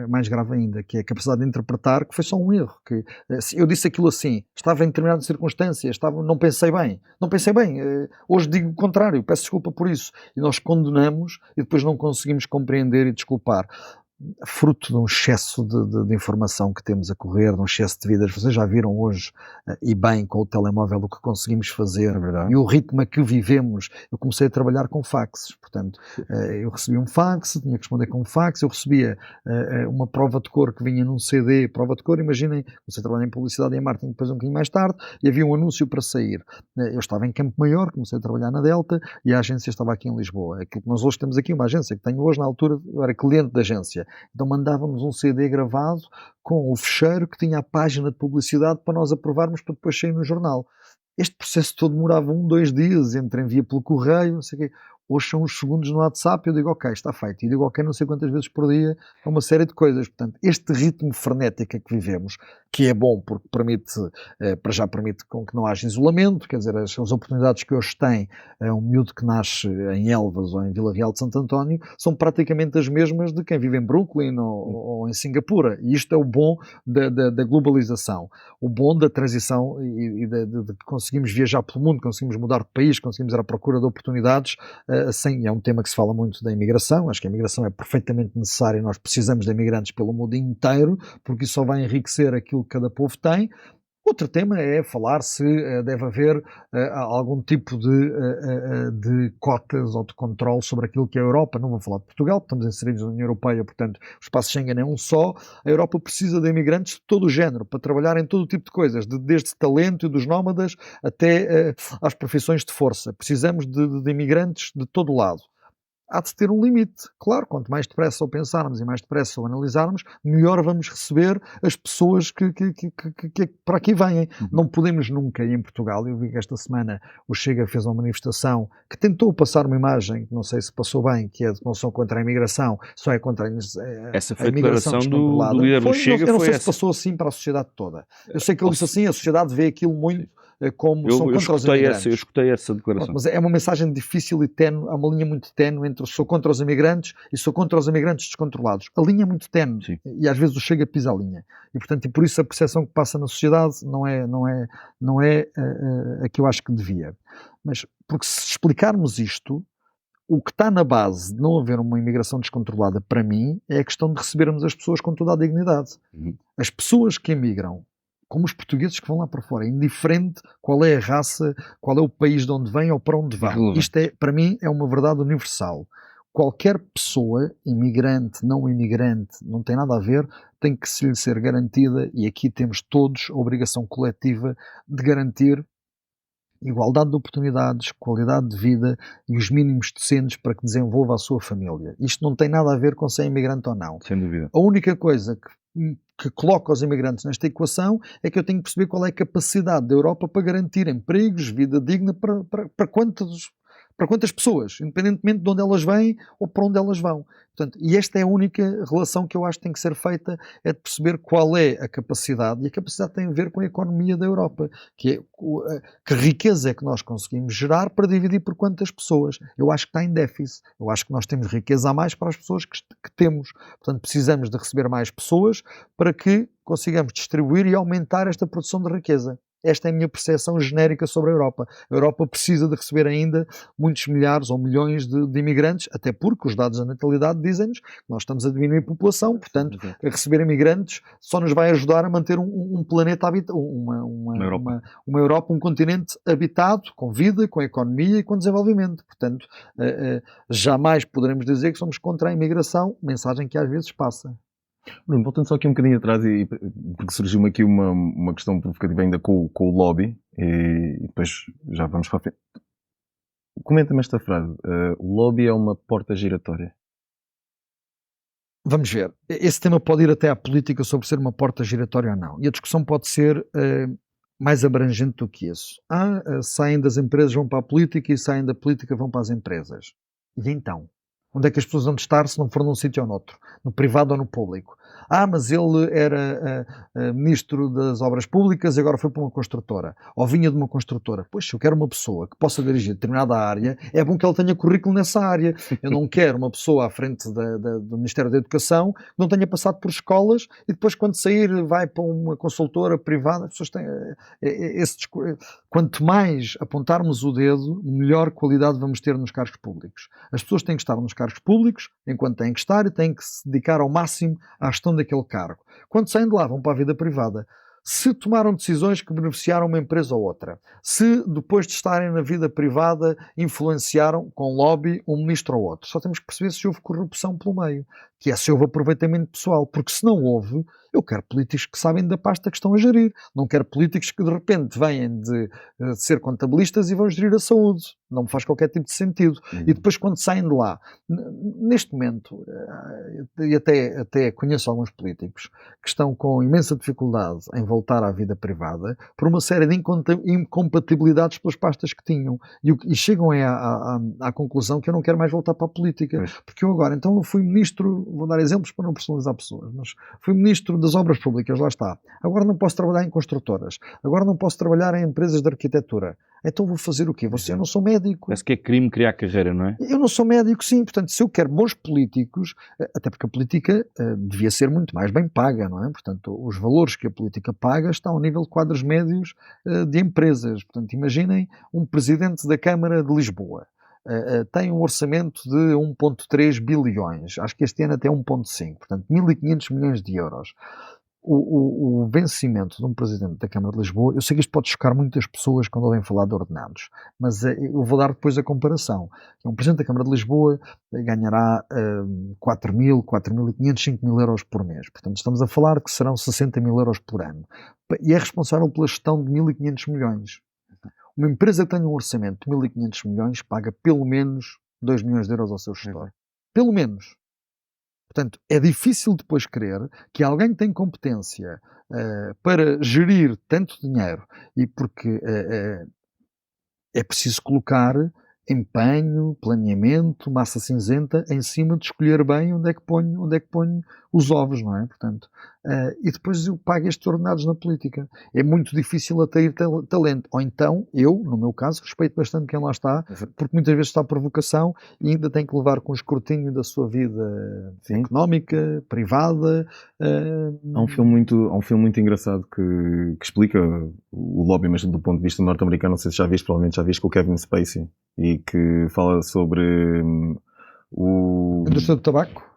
mais grave ainda, que é a capacidade de interpretar que foi só um erro, que eu disse aquilo assim, estava em determinadas circunstâncias, não pensei bem, hoje digo o contrário, peço desculpa por isso, e nós condenamos e depois não conseguimos compreender e desculpar. Fruto de um excesso de informação que temos a correr, de um excesso de vidas. Vocês já viram hoje, e bem, com o telemóvel, o que conseguimos fazer, e o ritmo a que vivemos. Eu comecei a trabalhar com faxes, portanto, eu recebi um fax, tinha que responder com um fax, eu recebia uma prova de cor que vinha num CD, prova de cor, imaginem, comecei a trabalhar em publicidade e em marketing depois um bocadinho mais tarde, e havia um anúncio para sair. Eu estava em Campo Maior, comecei a trabalhar na Delta, e a agência estava aqui em Lisboa. Aquilo que nós hoje temos aqui, uma agência que tenho hoje, na altura, eu era cliente da agência. Então mandávamos um CD gravado com o fecheiro que tinha a página de publicidade para nós aprovarmos para depois sair no jornal. Este processo todo demorava 2 dias, entre envia pelo correio, não sei o quê. Hoje são uns segundos no WhatsApp, eu digo ok, está feito. E digo ok não sei quantas vezes por dia, é uma série de coisas. Portanto, este ritmo frenético que vivemos, que é bom porque permite com que não haja isolamento, quer dizer, as oportunidades que hoje tem um miúdo que nasce em Elvas ou em Vila Real de Santo António, são praticamente as mesmas de quem vive em Brooklyn ou em Singapura. E isto é o bom da globalização, o bom da transição e de conseguimos viajar pelo mundo, conseguimos mudar de país, conseguimos ir à procura de oportunidades. É um tema que se fala muito da imigração. Acho que a imigração é perfeitamente necessária e nós precisamos de imigrantes pelo mundo inteiro, porque isso só vai enriquecer aquilo que cada povo tem. Outro tema é falar se deve haver algum tipo de cotas ou de controle sobre aquilo que é a Europa. Não vou falar de Portugal, estamos inseridos na União Europeia, portanto o espaço Schengen é um só. A Europa precisa de imigrantes de todo o género, para trabalhar em todo o tipo de coisas, desde talento e dos nómadas até às profissões de força. Precisamos de imigrantes de todo o lado. Há de ter um limite. Claro, quanto mais depressa o pensarmos e mais depressa o analisarmos, melhor vamos receber as pessoas que para aqui vêm. Não podemos nunca, e em Portugal, eu vi que esta semana o Chega fez uma manifestação que tentou passar uma imagem, que não sei se passou bem, que é de não são contra a imigração, só é contra essa foi a declaração do líder do Chega. Eu não sei se passou assim para a sociedade toda. Eu sei que ele disse assim, a sociedade vê aquilo muito como são contra os imigrantes. Eu escutei essa declaração. Mas é uma mensagem difícil e ténue, há uma linha muito ténue entre sou contra os imigrantes e sou contra os imigrantes descontrolados. A linha é muito ténue. Sim. E às vezes o Chega pisa a linha. E portanto, por isso a percepção que passa na sociedade não é a que eu acho que devia. Mas, porque se explicarmos isto, o que está na base de não haver uma imigração descontrolada, para mim, é a questão de recebermos as pessoas com toda a dignidade. As pessoas que emigram, como os portugueses que vão lá para fora, indiferente qual é a raça, qual é o país de onde vem ou para onde vão. Isto é, para mim, é uma verdade universal. Qualquer pessoa, imigrante, não imigrante, não tem nada a ver, tem que se lhe ser garantida, e aqui temos todos a obrigação coletiva de garantir igualdade de oportunidades, qualidade de vida e os mínimos decentes para que desenvolva a sua família. Isto não tem nada a ver com ser imigrante ou não. Sem dúvida. A única coisa que coloca os imigrantes nesta equação é que eu tenho que perceber qual é a capacidade da Europa para garantir empregos, vida digna para quantas pessoas, independentemente de onde elas vêm ou para onde elas vão. Portanto, e esta é a única relação que eu acho que tem que ser feita, é de perceber qual é a capacidade, e a capacidade tem a ver com a economia da Europa, que é que riqueza é que nós conseguimos gerar para dividir por quantas pessoas. Eu acho que está em déficit, eu acho que nós temos riqueza a mais para as pessoas que temos. Portanto, precisamos de receber mais pessoas para que consigamos distribuir e aumentar esta produção de riqueza. Esta é a minha percepção genérica sobre a Europa. A Europa precisa de receber ainda muitos milhares ou milhões de imigrantes, até porque os dados da natalidade dizem-nos que nós estamos a diminuir a população, portanto, a receber imigrantes só nos vai ajudar a manter um planeta habitado, uma Europa, um continente habitado, com vida, com economia e com desenvolvimento. Portanto, jamais poderemos dizer que somos contra a imigração, mensagem que às vezes passa. Bruno, voltando só aqui um bocadinho atrás, porque surgiu-me aqui uma questão provocativa ainda com o lobby, e depois já vamos para a frente. Comenta-me esta frase: o lobby é uma porta giratória. Vamos ver. Esse tema pode ir até à política sobre ser uma porta giratória ou não. E a discussão pode ser mais abrangente do que isso. Saem das empresas, vão para a política, e saem da política, vão para as empresas. E então? Onde é que as pessoas vão estar se não for num sítio ou noutro? No privado ou no público? Mas ele era ministro das obras públicas e agora foi para uma construtora. Ou vinha de uma construtora. Pois, se eu quero uma pessoa que possa dirigir determinada área, é bom que ele tenha currículo nessa área. Eu não quero uma pessoa à frente do Ministério da Educação que não tenha passado por escolas e depois, quando sair, vai para uma consultora privada. As pessoas têm quanto mais apontarmos o dedo, melhor qualidade vamos ter nos cargos públicos. As pessoas têm que estar nos cargos públicos enquanto têm que estar e têm que se dedicar ao máximo à gestão daquele cargo. Quando saem de lá, vão para a vida privada. Se tomaram decisões que beneficiaram uma empresa ou outra, se depois de estarem na vida privada influenciaram com lobby um ministro ou outro, só temos que perceber se houve corrupção pelo meio, que é se houve aproveitamento pessoal, porque se não houve, eu quero políticos que sabem da pasta que estão a gerir, não quero políticos que de repente venham de ser contabilistas e vão gerir a saúde, não me faz qualquer tipo de sentido. E depois quando saem de lá, neste momento, e até conheço alguns políticos que estão com imensa dificuldade em voltar à vida privada por uma série de incompatibilidades pelas pastas que tinham, e chegam à conclusão que eu não quero mais voltar para a política, porque eu agora, então eu fui ministro, vou dar exemplos para não personalizar pessoas, mas fui ministro das obras públicas, lá está. Agora não posso trabalhar em construtoras, agora não posso trabalhar em empresas de arquitetura. Então vou fazer o quê? Eu não sou médico. Parece que é crime criar carreira, não é? Eu não sou médico, sim. Portanto, se eu quero bons políticos, até porque a política devia ser muito mais bem paga, não é? Portanto, os valores que a política paga estão ao nível de quadros médios de empresas. Portanto, imaginem um presidente da Câmara de Lisboa. Tem um orçamento de 1,3 bilhões. Acho que este ano até 1,5. Portanto, 1.500 milhões de euros. o vencimento de um presidente da Câmara de Lisboa, eu sei que isto pode chocar muitas pessoas quando ouvem falar de ordenados, mas eu vou dar depois a comparação. Um presidente da Câmara de Lisboa ganhará 4.000, 4.500, 5.000 euros por mês. Portanto, estamos a falar que serão 60.000 euros por ano. E é responsável pela gestão de 1.500 milhões. Uma empresa que tenha um orçamento de 1.500 milhões paga pelo menos 2 milhões de euros ao seu gestor. Pelo menos. Portanto, é difícil depois crer que alguém que tem competência para gerir tanto dinheiro, e porque é preciso colocar empenho, planeamento, massa cinzenta em cima de escolher bem onde é que ponho os ovos, não é? Portanto, e depois eu pago estes ordenados na política. É muito difícil atrair talento. Ou então, eu, no meu caso, respeito bastante quem lá está, porque muitas vezes está a provocação e ainda tem que levar com o escrutínio da sua vida económica, privada. Há um filme muito engraçado que explica o lobby, mas do ponto de vista norte-americano, não sei se já viste, provavelmente já viste, com o Kevin Spacey, e que fala sobre a indústria do tabaco?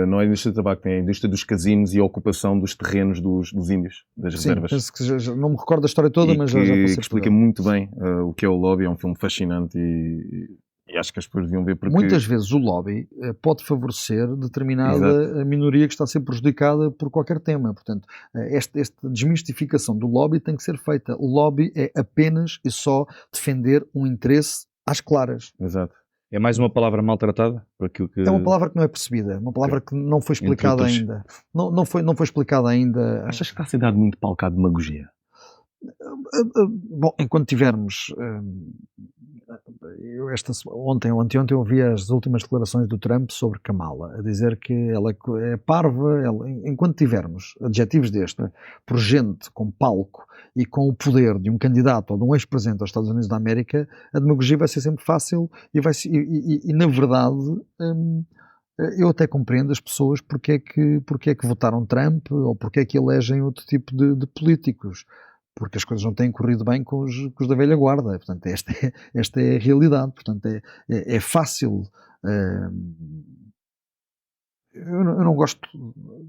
Não é a indústria do tabaco, tem a indústria dos casinos e a ocupação dos terrenos dos índios, das reservas. Penso que já não me recordo da história toda, mas já passei. Que explica muito bem o que é o lobby. É um filme fascinante e acho que as pessoas deviam ver, porque muitas vezes o lobby pode favorecer determinada minoria que está a ser prejudicada por qualquer tema. Portanto, esta desmistificação do lobby tem que ser feita. O lobby é apenas e só defender um interesse às claras. Exato. É mais uma palavra maltratada? Por aquilo que... É uma palavra que não é percebida, uma palavra que não foi explicada ainda. Não foi explicada ainda. Achas que está a ser dado muito palco à demagogia? Bom, enquanto tivermos... ontem eu ouvi as últimas declarações do Trump sobre Kamala, a dizer que ela é parva. Enquanto tivermos adjetivos deste, por gente com palco e com o poder de um candidato ou de um ex-presidente dos Estados Unidos da América, a demagogia vai ser sempre fácil e na verdade, eu até compreendo as pessoas porque é que votaram Trump ou porque é que elegem outro tipo de políticos. Porque as coisas não têm corrido bem com os da velha guarda. Portanto, esta é a realidade. Portanto, é fácil. Eu não gosto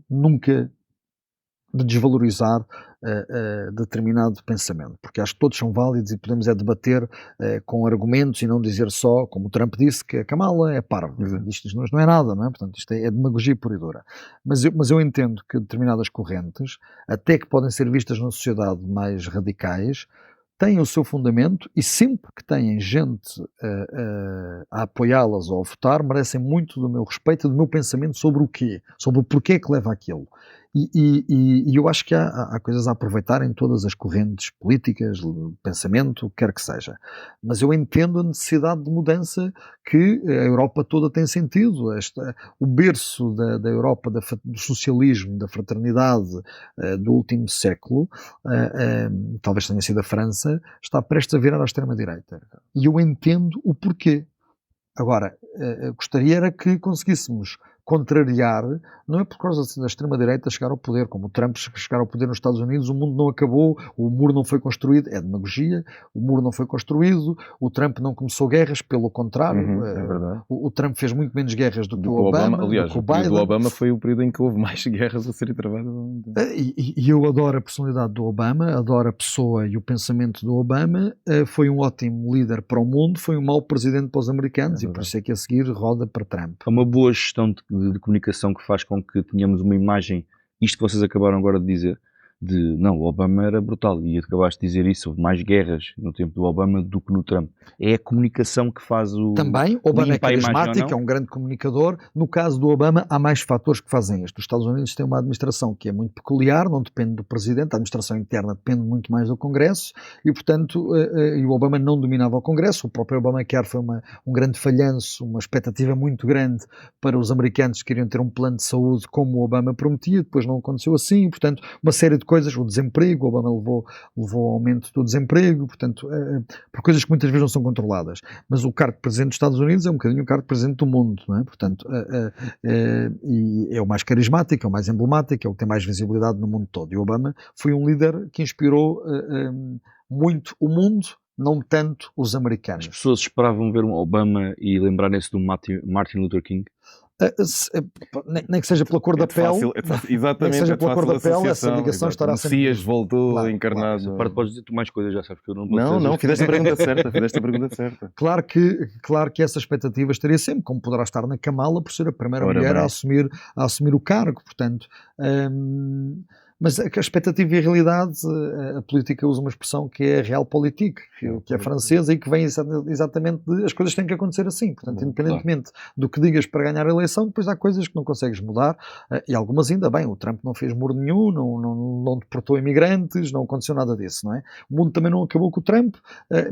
nunca de desvalorizar determinado pensamento, porque acho que todos são válidos e podemos debater com argumentos e não dizer só, como o Trump disse, que a Kamala é parva. Isto não é nada, não é? Portanto, isto é demagogia pura e dura. Mas eu entendo que determinadas correntes, até que podem ser vistas na sociedade mais radicais, têm o seu fundamento e sempre que têm gente a apoiá-las ou a votar, merecem muito do meu respeito e do meu pensamento sobre o quê? Sobre o porquê que leva aquilo. E eu acho que há coisas a aproveitar em todas as correntes políticas, pensamento, quer que seja. Mas eu entendo a necessidade de mudança que a Europa toda tem sentido. O berço da Europa, do socialismo, da fraternidade do último século, talvez tenha sido a França, está prestes a virar à extrema-direita. E eu entendo o porquê. Agora, gostaria era que conseguíssemos contrariar, não é por causa da extrema-direita chegar ao poder, como o Trump chegar ao poder nos Estados Unidos, o mundo não acabou, o muro não foi construído, é demagogia, o muro não foi construído, o Trump não começou guerras, pelo contrário, é verdade. O Trump fez muito menos guerras do que o Obama. Aliás, o Biden. O Obama foi o período em que houve mais guerras a serem travadas. E eu adoro a personalidade do Obama, adoro a pessoa e o pensamento do Obama, foi um ótimo líder para o mundo, foi um mau presidente para os americanos e por isso é que a seguir roda para Trump. É uma boa gestão de comunicação que faz com que tenhamos uma imagem, isto que vocês acabaram agora de dizer, não, o Obama era brutal, e acabaste de dizer isso, houve mais guerras no tempo do Obama do que no Trump. É a comunicação que faz o... Também, Obama é carismático, é um grande comunicador. No caso do Obama, há mais fatores que fazem isto. Os Estados Unidos têm uma administração que é muito peculiar, não depende do presidente, a administração interna depende muito mais do Congresso, e portanto, e o Obama não dominava o Congresso, o próprio Obamacare foi um grande falhanço, uma expectativa muito grande para os americanos que queriam ter um plano de saúde como o Obama prometia, depois não aconteceu assim, e, portanto, uma série de coisas, o desemprego, o Obama levou ao aumento do desemprego, portanto, por coisas que muitas vezes não são controladas. Mas o cargo de presidente dos Estados Unidos é um bocadinho o cargo de presidente do mundo, não é? Portanto, e é o mais carismático, é o mais emblemático, é o que tem mais visibilidade no mundo todo. E o Obama foi um líder que inspirou muito o mundo, não tanto os americanos. As pessoas esperavam ver um Obama e lembrarem-se do Martin Luther King? Nem que seja pela cor da pele, exatamente, nem que seja pela cor da pele, essa ligação estará sempre. Messias voltou Claro, encarnado. Essa parte podes dizer tu mais coisas, já sabes que eu não posso Não, fizeste a pergunta certa. Claro que essa expectativa estaria sempre, como poderá estar na Kamala por ser a primeira mulher a assumir o cargo, portanto. Mas a expectativa e a realidade, a política usa uma expressão que é realpolitik, que é francesa e que vem exatamente de as coisas têm que acontecer assim. Portanto, independentemente do que digas para ganhar a eleição, depois há coisas que não consegues mudar, e algumas ainda bem. O Trump não fez muro nenhum, não deportou imigrantes, não aconteceu nada disso, não é? O mundo também não acabou com o Trump,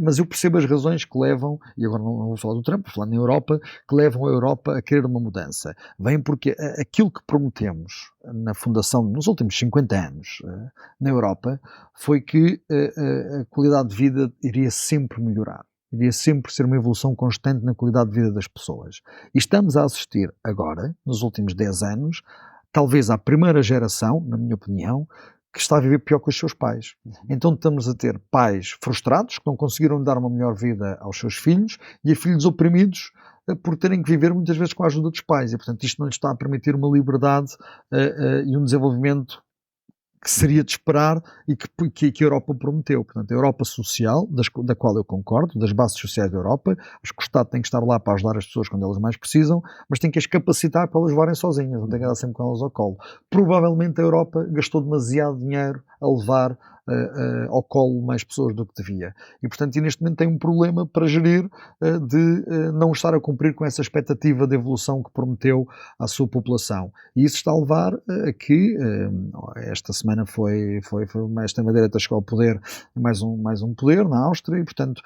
mas eu percebo as razões que levam, e agora não vou falar do Trump, vou falar na Europa, que levam a Europa a querer uma mudança. Vem porque aquilo que prometemos na fundação nos últimos 50 anos na Europa foi que a qualidade de vida iria sempre melhorar, iria sempre ser uma evolução constante na qualidade de vida das pessoas. E estamos a assistir agora, nos últimos 10 anos, talvez à primeira geração, na minha opinião, que está a viver pior que os seus pais. Então estamos a ter pais frustrados, que não conseguiram dar uma melhor vida aos seus filhos, e a filhos oprimidos por terem que viver muitas vezes com a ajuda dos pais. E, portanto, isto não lhes está a permitir uma liberdade e um desenvolvimento que seria de esperar e que a Europa prometeu. Portanto, a Europa social, da qual eu concordo, das bases sociais da Europa, acho que o Estado tem que estar lá para ajudar as pessoas quando elas mais precisam, mas tem que as capacitar para elas voarem sozinhas, não tem que andar sempre com elas ao colo. Provavelmente a Europa gastou demasiado dinheiro a levar ao colo mais pessoas do que devia. E, portanto, neste momento tem um problema para gerir de não estar a cumprir com essa expectativa de evolução que prometeu à sua população. E isso está a levar a que esta semana foi uma extrema-direita chegou ao poder, mais um poder na Áustria, e, portanto,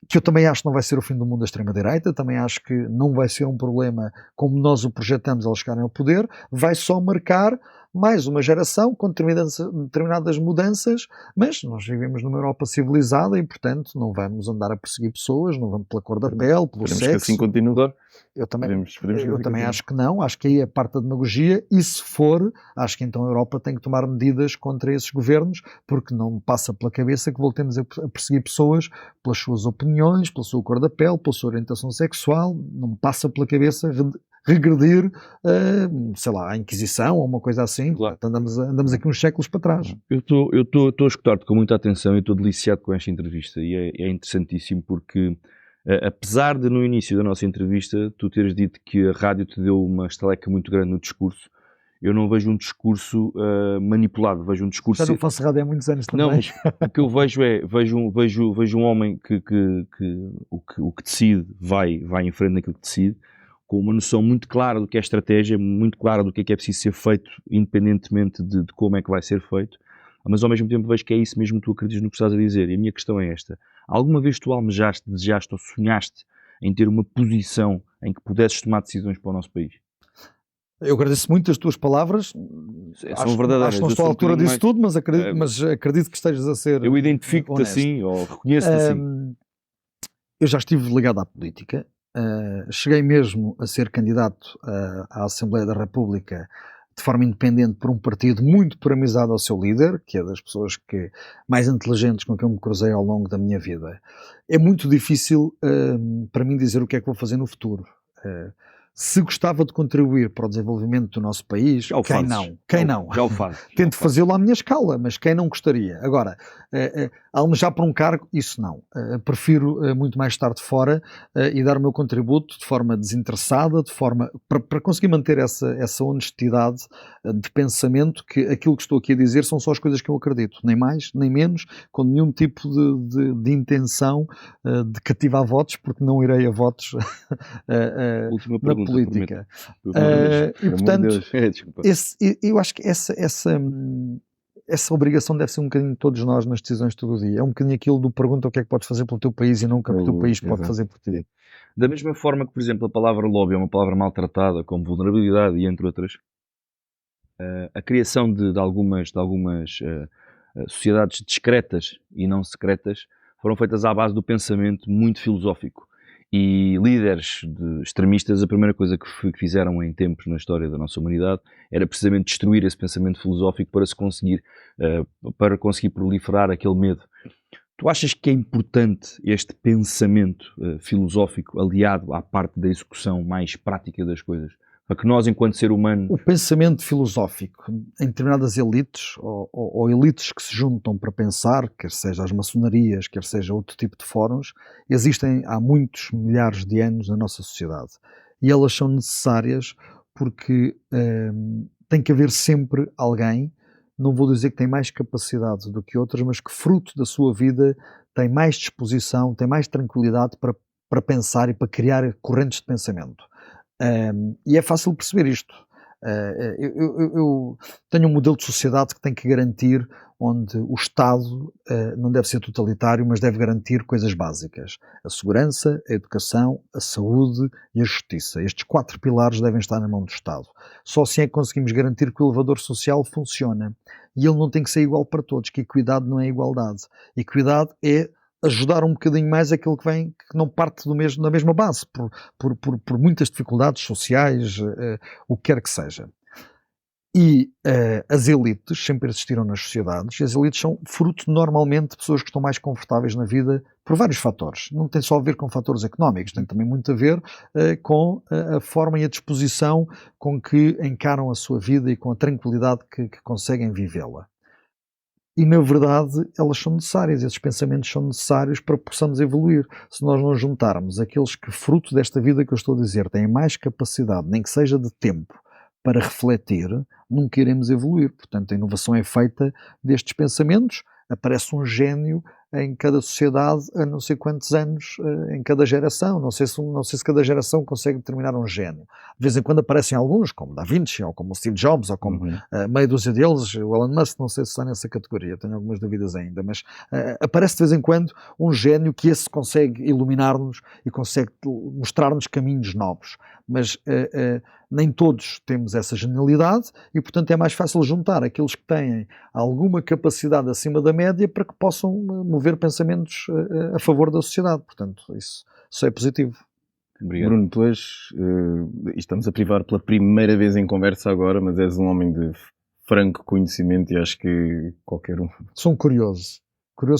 que eu também acho que não vai ser o fim do mundo da extrema-direita, também acho que não vai ser um problema como nós o projetamos eles chegarem ao poder, vai só marcar mais uma geração com determinadas mudanças, mas nós vivemos numa Europa civilizada e, portanto, não vamos andar a perseguir pessoas, não vamos pela cor da pele, pelo sexo. Que assim continue. Eu também acho que não, acho que aí é parte da demagogia, e se for, acho que então a Europa tem que tomar medidas contra esses governos, porque não me passa pela cabeça que voltemos a perseguir pessoas pelas suas opiniões, pela sua cor da pele, pela sua orientação sexual, não me passa pela cabeça regredir, sei lá, à Inquisição ou uma coisa assim. Claro. Andamos aqui uns séculos para trás. Eu estou a escutar-te com muita atenção e estou deliciado com esta entrevista, e é interessantíssimo porque apesar de no início da nossa entrevista tu teres dito que a rádio te deu uma estaleca muito grande no discurso, eu não vejo um discurso manipulado, vejo um discurso... Já não faço rádio há muitos anos também. Não, o que eu vejo é, vejo um homem que o que decide vai em frente naquilo que decide, com uma noção muito clara do que é estratégia, muito clara do que é preciso ser feito, independentemente de como é que vai ser feito, mas ao mesmo tempo vejo que é isso mesmo que tu acreditas no que estás a dizer. E a minha questão é esta: alguma vez tu almejaste, desejaste ou sonhaste em ter uma posição em que pudesses tomar decisões para o nosso país? Eu agradeço muito as tuas palavras. São verdadeiras. Acho que não estou à altura disso tudo, mas acredito que estejas a ser eu identifico-te honesto. Assim, ou reconheço-te assim. Eu já estive ligado à política. Cheguei mesmo a ser candidato à Assembleia da República de forma independente por um partido muito paramizado ao seu líder, que é das pessoas mais inteligentes com quem eu me cruzei ao longo da minha vida. É muito difícil para mim dizer o que é que vou fazer no futuro. Se gostava de contribuir para o desenvolvimento do nosso país, quem não? Já o faz. Tento fazê-lo à minha escala, mas quem não gostaria? Agora, almejar para um cargo, isso não. Prefiro muito mais estar de fora e dar o meu contributo de forma desinteressada, para conseguir manter essa honestidade de pensamento, que aquilo que estou aqui a dizer são só as coisas que eu acredito, nem mais, nem menos, com nenhum tipo de intenção de cativar votos, porque não irei a votos Última na pergunta, política. E portanto, eu acho que essa obrigação deve ser um bocadinho de todos nós nas decisões de todo o dia. É um bocadinho aquilo do pergunta o que é que podes fazer pelo teu país e nunca o que o teu país pode fazer por ti. Da mesma forma que, por exemplo, a palavra lobby é uma palavra maltratada, como vulnerabilidade e entre outras, a criação de algumas sociedades discretas e não secretas foram feitas à base do pensamento muito filosófico. E líderes extremistas, a primeira coisa que fizeram em tempos na história da nossa humanidade era precisamente destruir esse pensamento filosófico para conseguir proliferar aquele medo. Tu achas que é importante este pensamento filosófico aliado à parte da execução mais prática das coisas? Para que nós, enquanto ser humano... O pensamento filosófico em determinadas elites, ou elites que se juntam para pensar, quer seja as maçonarias, quer seja outro tipo de fóruns, existem há muitos milhares de anos na nossa sociedade. E elas são necessárias porque tem que haver sempre alguém, não vou dizer que tem mais capacidade do que outras, mas que fruto da sua vida tem mais disposição, tem mais tranquilidade para pensar e para criar correntes de pensamento. E é fácil perceber isto. Eu tenho um modelo de sociedade que tem que garantir, onde o Estado não deve ser totalitário, mas deve garantir coisas básicas: a segurança, a educação, a saúde e a justiça. Estes 4 pilares devem estar na mão do Estado. Só assim é que conseguimos garantir que o elevador social funciona. E ele não tem que ser igual para todos, que equidade não é igualdade. Equidade é ajudar um bocadinho mais aquele que vem, que não parte da mesma base, por muitas dificuldades sociais, o que quer que seja. E as elites sempre existiram nas sociedades, e as elites são fruto normalmente de pessoas que estão mais confortáveis na vida por vários fatores. Não tem só a ver com fatores económicos, tem também muito a ver com a forma e a disposição com que encaram a sua vida e com a tranquilidade que conseguem vivê-la. E, na verdade, elas são necessárias, esses pensamentos são necessários para que possamos evoluir. Se nós não juntarmos aqueles que, fruto desta vida que eu estou a dizer, têm mais capacidade, nem que seja de tempo, para refletir, nunca iremos evoluir. Portanto, a inovação é feita destes pensamentos. Aparece um gênio em cada sociedade a não sei quantos anos, em cada geração. Não sei se cada geração consegue determinar um gênio. De vez em quando aparecem alguns, como Da Vinci, ou como Steve Jobs, ou como meia dúzia deles, o Elon Musk, não sei se está nessa categoria, tenho algumas dúvidas ainda, mas aparece de vez em quando um gênio que esse consegue iluminar-nos e consegue mostrar-nos caminhos novos. Mas nem todos temos essa genialidade e, portanto, é mais fácil juntar aqueles que têm alguma capacidade acima da média para que possam mover pensamentos a favor da sociedade. Portanto, isso é positivo. Obrigado. Bruno, tu estamos a privar pela primeira vez em conversa agora, mas és um homem de franco conhecimento e acho que qualquer um... Sou um curioso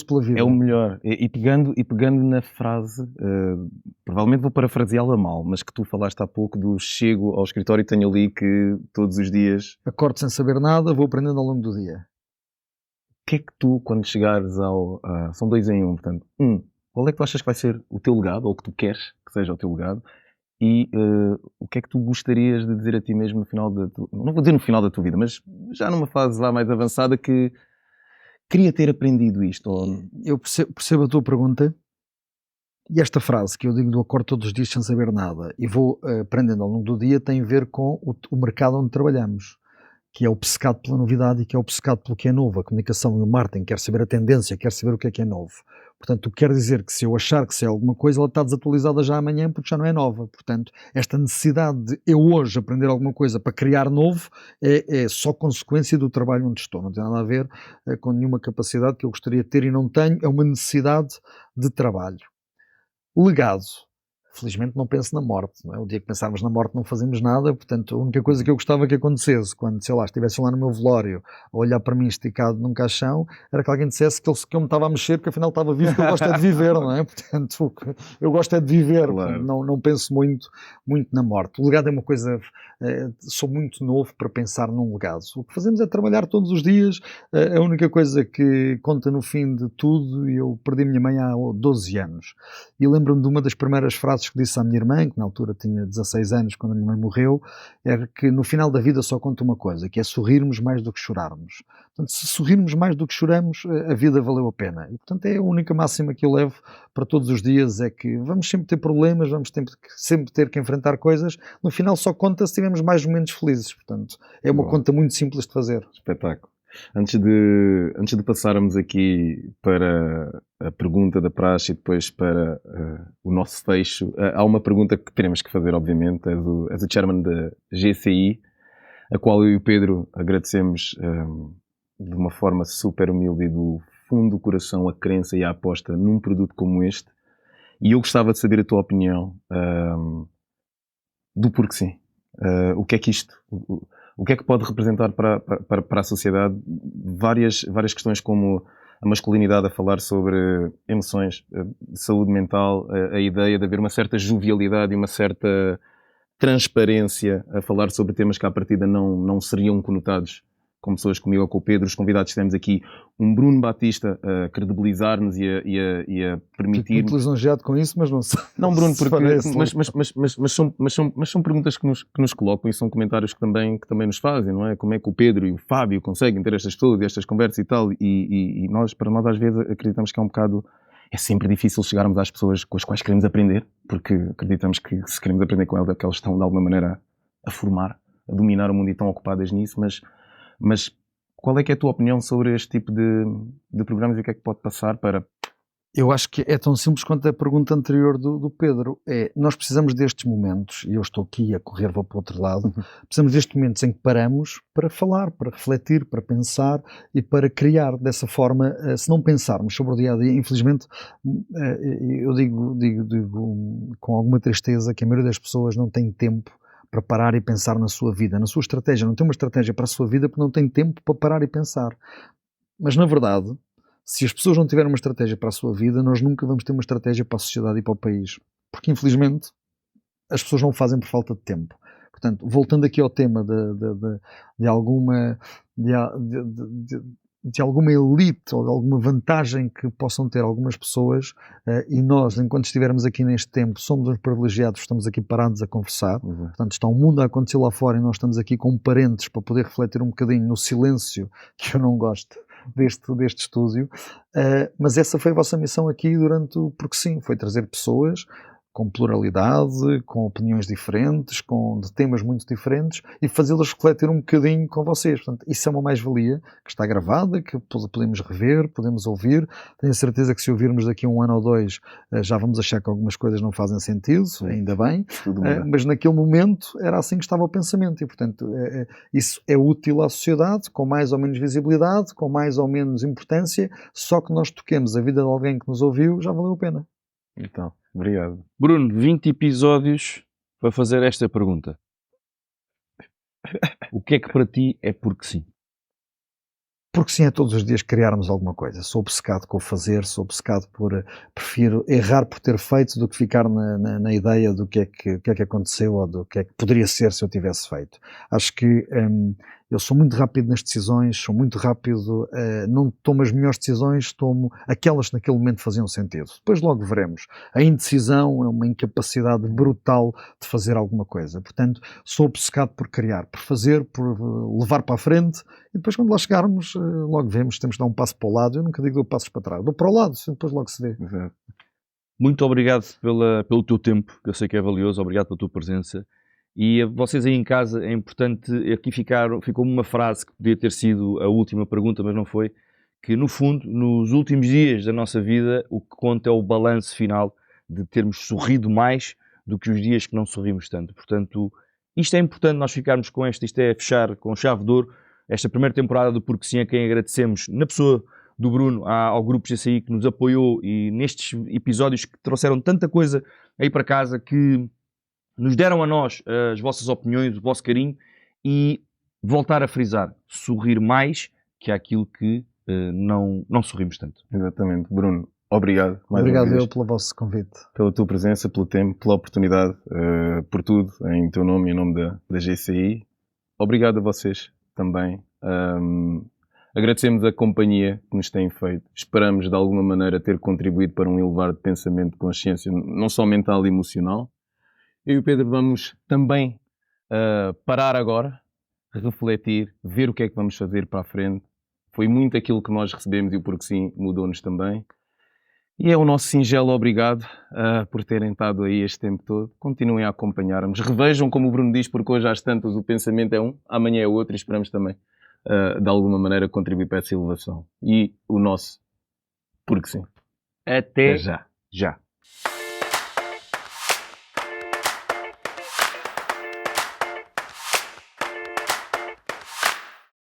pela vida. É o melhor. E pegando na frase, provavelmente vou parafraseá-la mal, mas que tu falaste há pouco do chego ao escritório e tenho ali que todos os dias... Acordo sem saber nada, vou aprendendo ao longo do dia. O que é que tu, quando chegares são 2 em 1, portanto, qual é que tu achas que vai ser o teu legado, ou o que tu queres que seja o teu legado, e o que é que tu gostarias de dizer a ti mesmo no final da tua... Não vou dizer no final da tua vida, mas já numa fase lá mais avançada que queria ter aprendido isto? Eu percebo a tua pergunta, e esta frase que eu digo do acordo todos os dias sem saber nada e vou aprendendo ao longo do dia tem a ver com o mercado onde trabalhamos, que é obcecado pela novidade e que é obcecado pelo que é novo. A comunicação e o marketing quer saber a tendência, quer saber o que é novo. Portanto, quer dizer que se eu achar que se é alguma coisa, ela está desatualizada já amanhã porque já não é nova. Portanto, esta necessidade de eu hoje aprender alguma coisa para criar novo é só consequência do trabalho onde estou. Não tem nada a ver com nenhuma capacidade que eu gostaria de ter e não tenho. É uma necessidade de trabalho. Legado. Felizmente não penso na morte, não é? O dia que pensarmos na morte não fazemos nada, portanto a única coisa que eu gostava que acontecesse quando, sei lá, estivesse lá no meu velório a olhar para mim esticado num caixão, era que alguém dissesse que eu me estava a mexer, porque afinal estava vivo, que eu gosto é de viver, não é? Portanto, eu gosto é de viver, claro. Não penso muito na morte. O legado é uma coisa, sou muito novo para pensar num legado. O que fazemos é trabalhar todos os dias, a única coisa que conta no fim de tudo, e eu perdi minha mãe há 12 anos, e lembro-me de uma das primeiras frases que disse à minha irmã, que na altura tinha 16 anos quando a minha mãe morreu, era que no final da vida só conta uma coisa, que é sorrirmos mais do que chorarmos. Portanto, se sorrirmos mais do que choramos, a vida valeu a pena. E, portanto, é a única máxima que eu levo para todos os dias, é que vamos sempre ter problemas, vamos sempre ter que enfrentar coisas, no final só conta se tivermos mais momentos felizes. Portanto, é uma conta muito simples de fazer. Espetáculo. Antes de passarmos aqui para a pergunta da praxe e depois para o nosso fecho, há uma pergunta que teremos que fazer, obviamente. És o chairman da GCI, a qual eu e o Pedro agradecemos de uma forma super humilde e do fundo do coração a crença e a aposta num produto como este. E eu gostava de saber a tua opinião do porquê sim. O que é que isto... O que é que pode representar para a sociedade? Várias questões como a masculinidade a falar sobre emoções, saúde mental, a ideia de haver uma certa jovialidade e uma certa transparência a falar sobre temas que à partida não seriam conotados com pessoas comigo ou com o Pedro. Os convidados temos aqui um Bruno Batista a credibilizar-nos e a permitir... Fico muito lisonjeado com isso, mas não sei. Não, Bruno, se porque, parece. mas são perguntas que nos colocam e são comentários que também nos fazem, não é? Como é que o Pedro e o Fábio conseguem ter estas pessoas e estas conversas e tal, e para nós às vezes acreditamos que é um bocado... É sempre difícil chegarmos às pessoas com as quais queremos aprender, porque acreditamos que se queremos aprender com elas é que elas estão de alguma maneira a formar, a dominar o mundo e estão ocupadas nisso, mas qual é que é a tua opinião sobre este tipo de programas e o que é que pode passar para... Eu acho que é tão simples quanto a pergunta anterior do Pedro. Nós precisamos destes momentos, e eu estou aqui a correr, vou para o outro lado, precisamos destes momentos em que paramos para falar, para refletir, para pensar e para criar dessa forma. Se não pensarmos sobre o dia-a-dia, infelizmente, eu digo com alguma tristeza que a maioria das pessoas não tem tempo para parar e pensar na sua vida, na sua estratégia. Não tem uma estratégia para a sua vida porque não tem tempo para parar e pensar. Mas, na verdade, se as pessoas não tiverem uma estratégia para a sua vida, nós nunca vamos ter uma estratégia para a sociedade e para o país. Porque, infelizmente, as pessoas não o fazem por falta de tempo. Portanto, voltando aqui ao tema de alguma elite ou de alguma vantagem que possam ter algumas pessoas, e nós, enquanto estivermos aqui neste tempo, somos uns privilegiados, estamos aqui parados a conversar. Portanto, está um mundo a acontecer lá fora e nós estamos aqui com parentes para poder refletir um bocadinho no silêncio, que eu não gosto deste estúdio, mas essa foi a vossa missão aqui porque sim, foi trazer pessoas com pluralidade, com opiniões diferentes, de temas muito diferentes e fazê-las refletir um bocadinho com vocês. Portanto, isso é uma mais-valia que está gravada, que podemos rever, podemos ouvir. Tenho certeza que se ouvirmos daqui a 1 ano ou 2 já vamos achar que algumas coisas não fazem sentido, ainda bem, mas naquele momento era assim que estava o pensamento e, portanto, isso é útil à sociedade, com mais ou menos visibilidade, com mais ou menos importância, só que nós toquemos a vida de alguém que nos ouviu, já valeu a pena. Então, obrigado. Bruno, 20 episódios para fazer esta pergunta. O que é que para ti é porque sim? Porque sim, é todos os dias criarmos alguma coisa. Sou obcecado com o fazer, sou obcecado prefiro errar por ter feito do que ficar na ideia do que é que aconteceu ou do que é que poderia ser se eu tivesse feito. Acho que eu sou muito rápido nas decisões, sou muito rápido, não tomo as melhores decisões, tomo aquelas que naquele momento faziam sentido. Depois logo veremos. A indecisão é uma incapacidade brutal de fazer alguma coisa. Portanto, sou obcecado por criar, por fazer, por levar para a frente e depois quando lá chegarmos, logo vemos, temos de dar um passo para o lado. Eu nunca digo dou passos para trás, dou para o lado, depois logo se vê. Muito obrigado pelo teu tempo, que eu sei que é valioso, obrigado pela tua presença. E a vocês aí em casa, é importante, aqui ficou uma frase que podia ter sido a última pergunta, mas não foi, que no fundo, nos últimos dias da nossa vida, o que conta é o balanço final de termos sorrido mais do que os dias que não sorrimos tanto. Portanto, isto é importante nós ficarmos com isto é fechar com chave de ouro esta primeira temporada do Porque Sim, a quem agradecemos, na pessoa do Bruno, ao Grupo GCI que nos apoiou e nestes episódios que trouxeram tanta coisa aí para casa, que nos deram a nós as vossas opiniões, o vosso carinho e voltar a frisar, sorrir mais que aquilo que não sorrimos tanto. Exatamente. Bruno, obrigado. Obrigado eu pelo vosso convite. Pela tua presença, pelo tempo, pela oportunidade, por tudo, em teu nome e em nome da GCI. Obrigado a vocês também. Agradecemos a companhia que nos têm feito. Esperamos, de alguma maneira, ter contribuído para um elevar de pensamento, de consciência, não só mental e emocional. Eu e o Pedro vamos também parar agora, refletir, ver o que é que vamos fazer para a frente. Foi muito aquilo que nós recebemos e o Porque Sim mudou-nos também. E é o nosso singelo obrigado por terem estado aí este tempo todo. Continuem a acompanhar-nos. Revejam, como o Bruno diz, porque hoje às tantas o pensamento é um, amanhã é outro e esperamos também, de alguma maneira, contribuir para essa elevação. E o nosso Porque Sim. Até já.